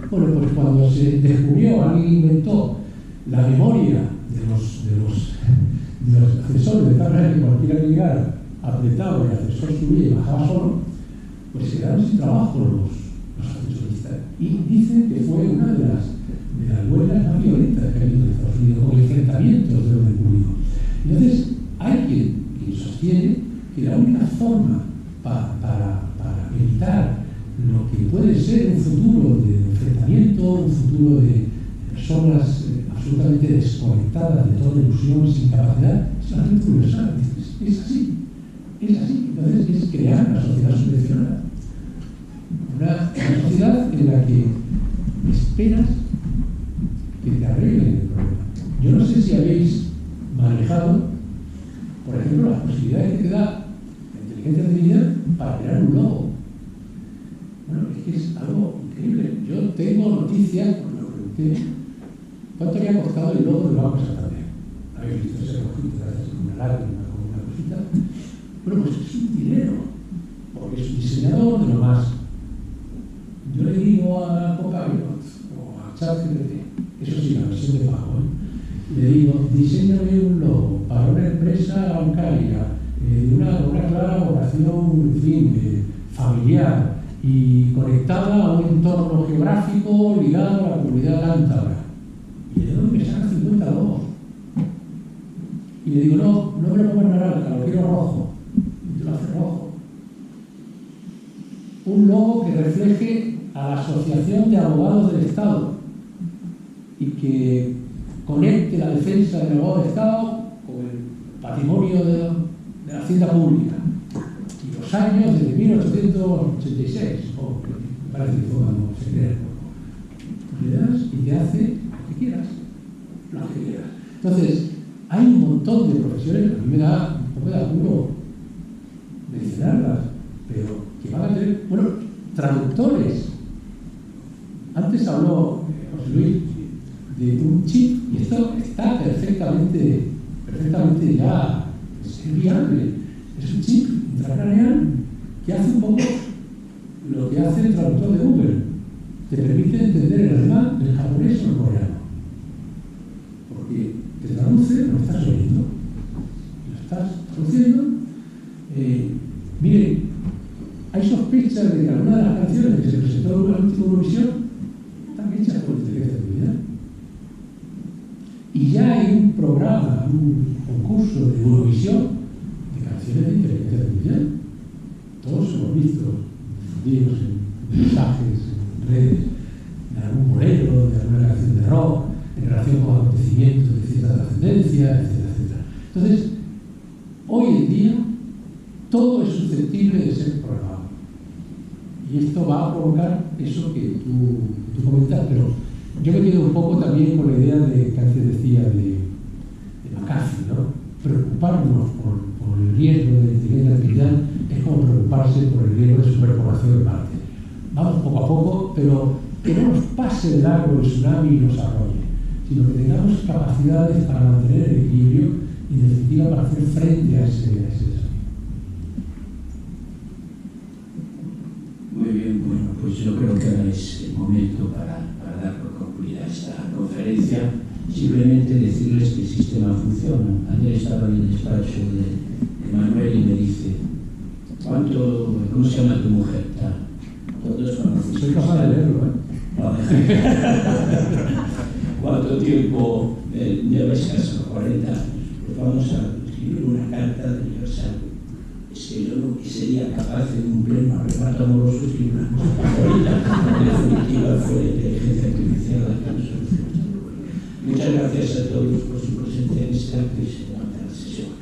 Bueno, pues cuando se descubrió, alguien inventó la memoria de los ascensores, de tal manera que cualquiera que llegara apretaba y el ascensor subía y bajaba solo, pues se quedaron sin trabajo los ascensoristas. Y dicen que fue una de las huelgas más violentas que ha habido en Estados Unidos, con enfrentamientos de orden público. Entonces, hay quien sostiene que la única forma para evitar lo que puede ser un futuro de enfrentamiento, un futuro de personas absolutamente desconectadas de toda ilusión, sin capacidad, es la mente universal. Es así. Entonces es crear una sociedad subvencionada. Una sociedad en la que esperas que te arreglen el problema. Yo no sé si habéis manejado, por ejemplo, las posibilidades que te da la inteligencia artificial para crear un logo. Bueno, es que es algo increíble. Yo tengo noticias, cuando lo pregunté, ¿cuánto había costado el logo del Banco Santander? Habéis visto ese cojito, una lágrima, como una cosita. Bueno, pues es un dinero, porque es un diseñador de lo más. Yo le digo a Copilot o a ChatGPT, eso sí, la versión de pago, le digo, diséñame un logo para una empresa bancaria, de una clara vocación, en fin, familiar y conectada a un entorno geográfico ligado a la comunidad cántabra. Y le doy que saca 50 logos. Y le digo, no me lo pongo en naranja, lo quiero rojo. Y te lo hace rojo. Un logo que refleje a la Asociación de Abogados del Estado y que conecte la defensa del abogado del Estado con el patrimonio de la hacienda pública. Y los años desde 1886, me parece que fue cuando se crea el poco. Le das y te hace lo que quieras. Entonces, hay un montón de profesiones, a mí me da un poco de apuro mencionarlas, pero que van a tener, bueno, traductores. Antes habló José Luis de un chip, y esto está perfectamente ya, es viable. Es un chip intracraneal que hace un poco lo que hace el traductor de Google. Te permite entender el alemán, el japonés o el coreano. Porque te traduce lo que estás oyendo. Lo estás traduciendo. Miren, hay sospechas de que algunas de las canciones que se presentó en la última Eurovisión están hechas por inteligencia artificial. Y ya hay un programa, un concurso de Eurovisión de canciones de inteligencia artificial. Todos hemos visto difundidos en mensajes, en redes, de algún bolero, de alguna canción de rock, en relación con acontecimientos de cierta trascendencia, etcétera, etcétera. Entonces, hoy en día, todo es susceptible de ser programado. Y esto va a provocar eso que tú comentas, pero yo me quedo un poco también con la idea que antes decía de McAfee, ¿no? Preocuparnos por el riesgo de la inteligencia artificial es como preocuparse por el riesgo de superpoblación en Marte. Vamos poco a poco, pero que no nos pase de largo el tsunami y nos arrolle, sino que tengamos capacidades para mantener el equilibrio y, en definitiva, para hacer frente a ese desafío. Muy bien, bueno, pues yo creo que ahora es el momento para dar por concluida esta conferencia. Simplemente decirles que el sistema funciona. Ayer estaba en el despacho de Manuel y me dice, ¿cómo se llama tu mujer? Todos conocen. Soy capaz de leerlo, ¿eh? ¿Cuánto tiempo llevas casado? 40 años. Pues vamos a escribir una carta de aniversario. Es que yo no sería capaz de un pleno arrebato amoroso escribir una cosa favorita. En definitiva, fue la inteligencia artificial la que nos solucionó. Muchas gracias a todos por su presencia en esta que se levanta la sesión.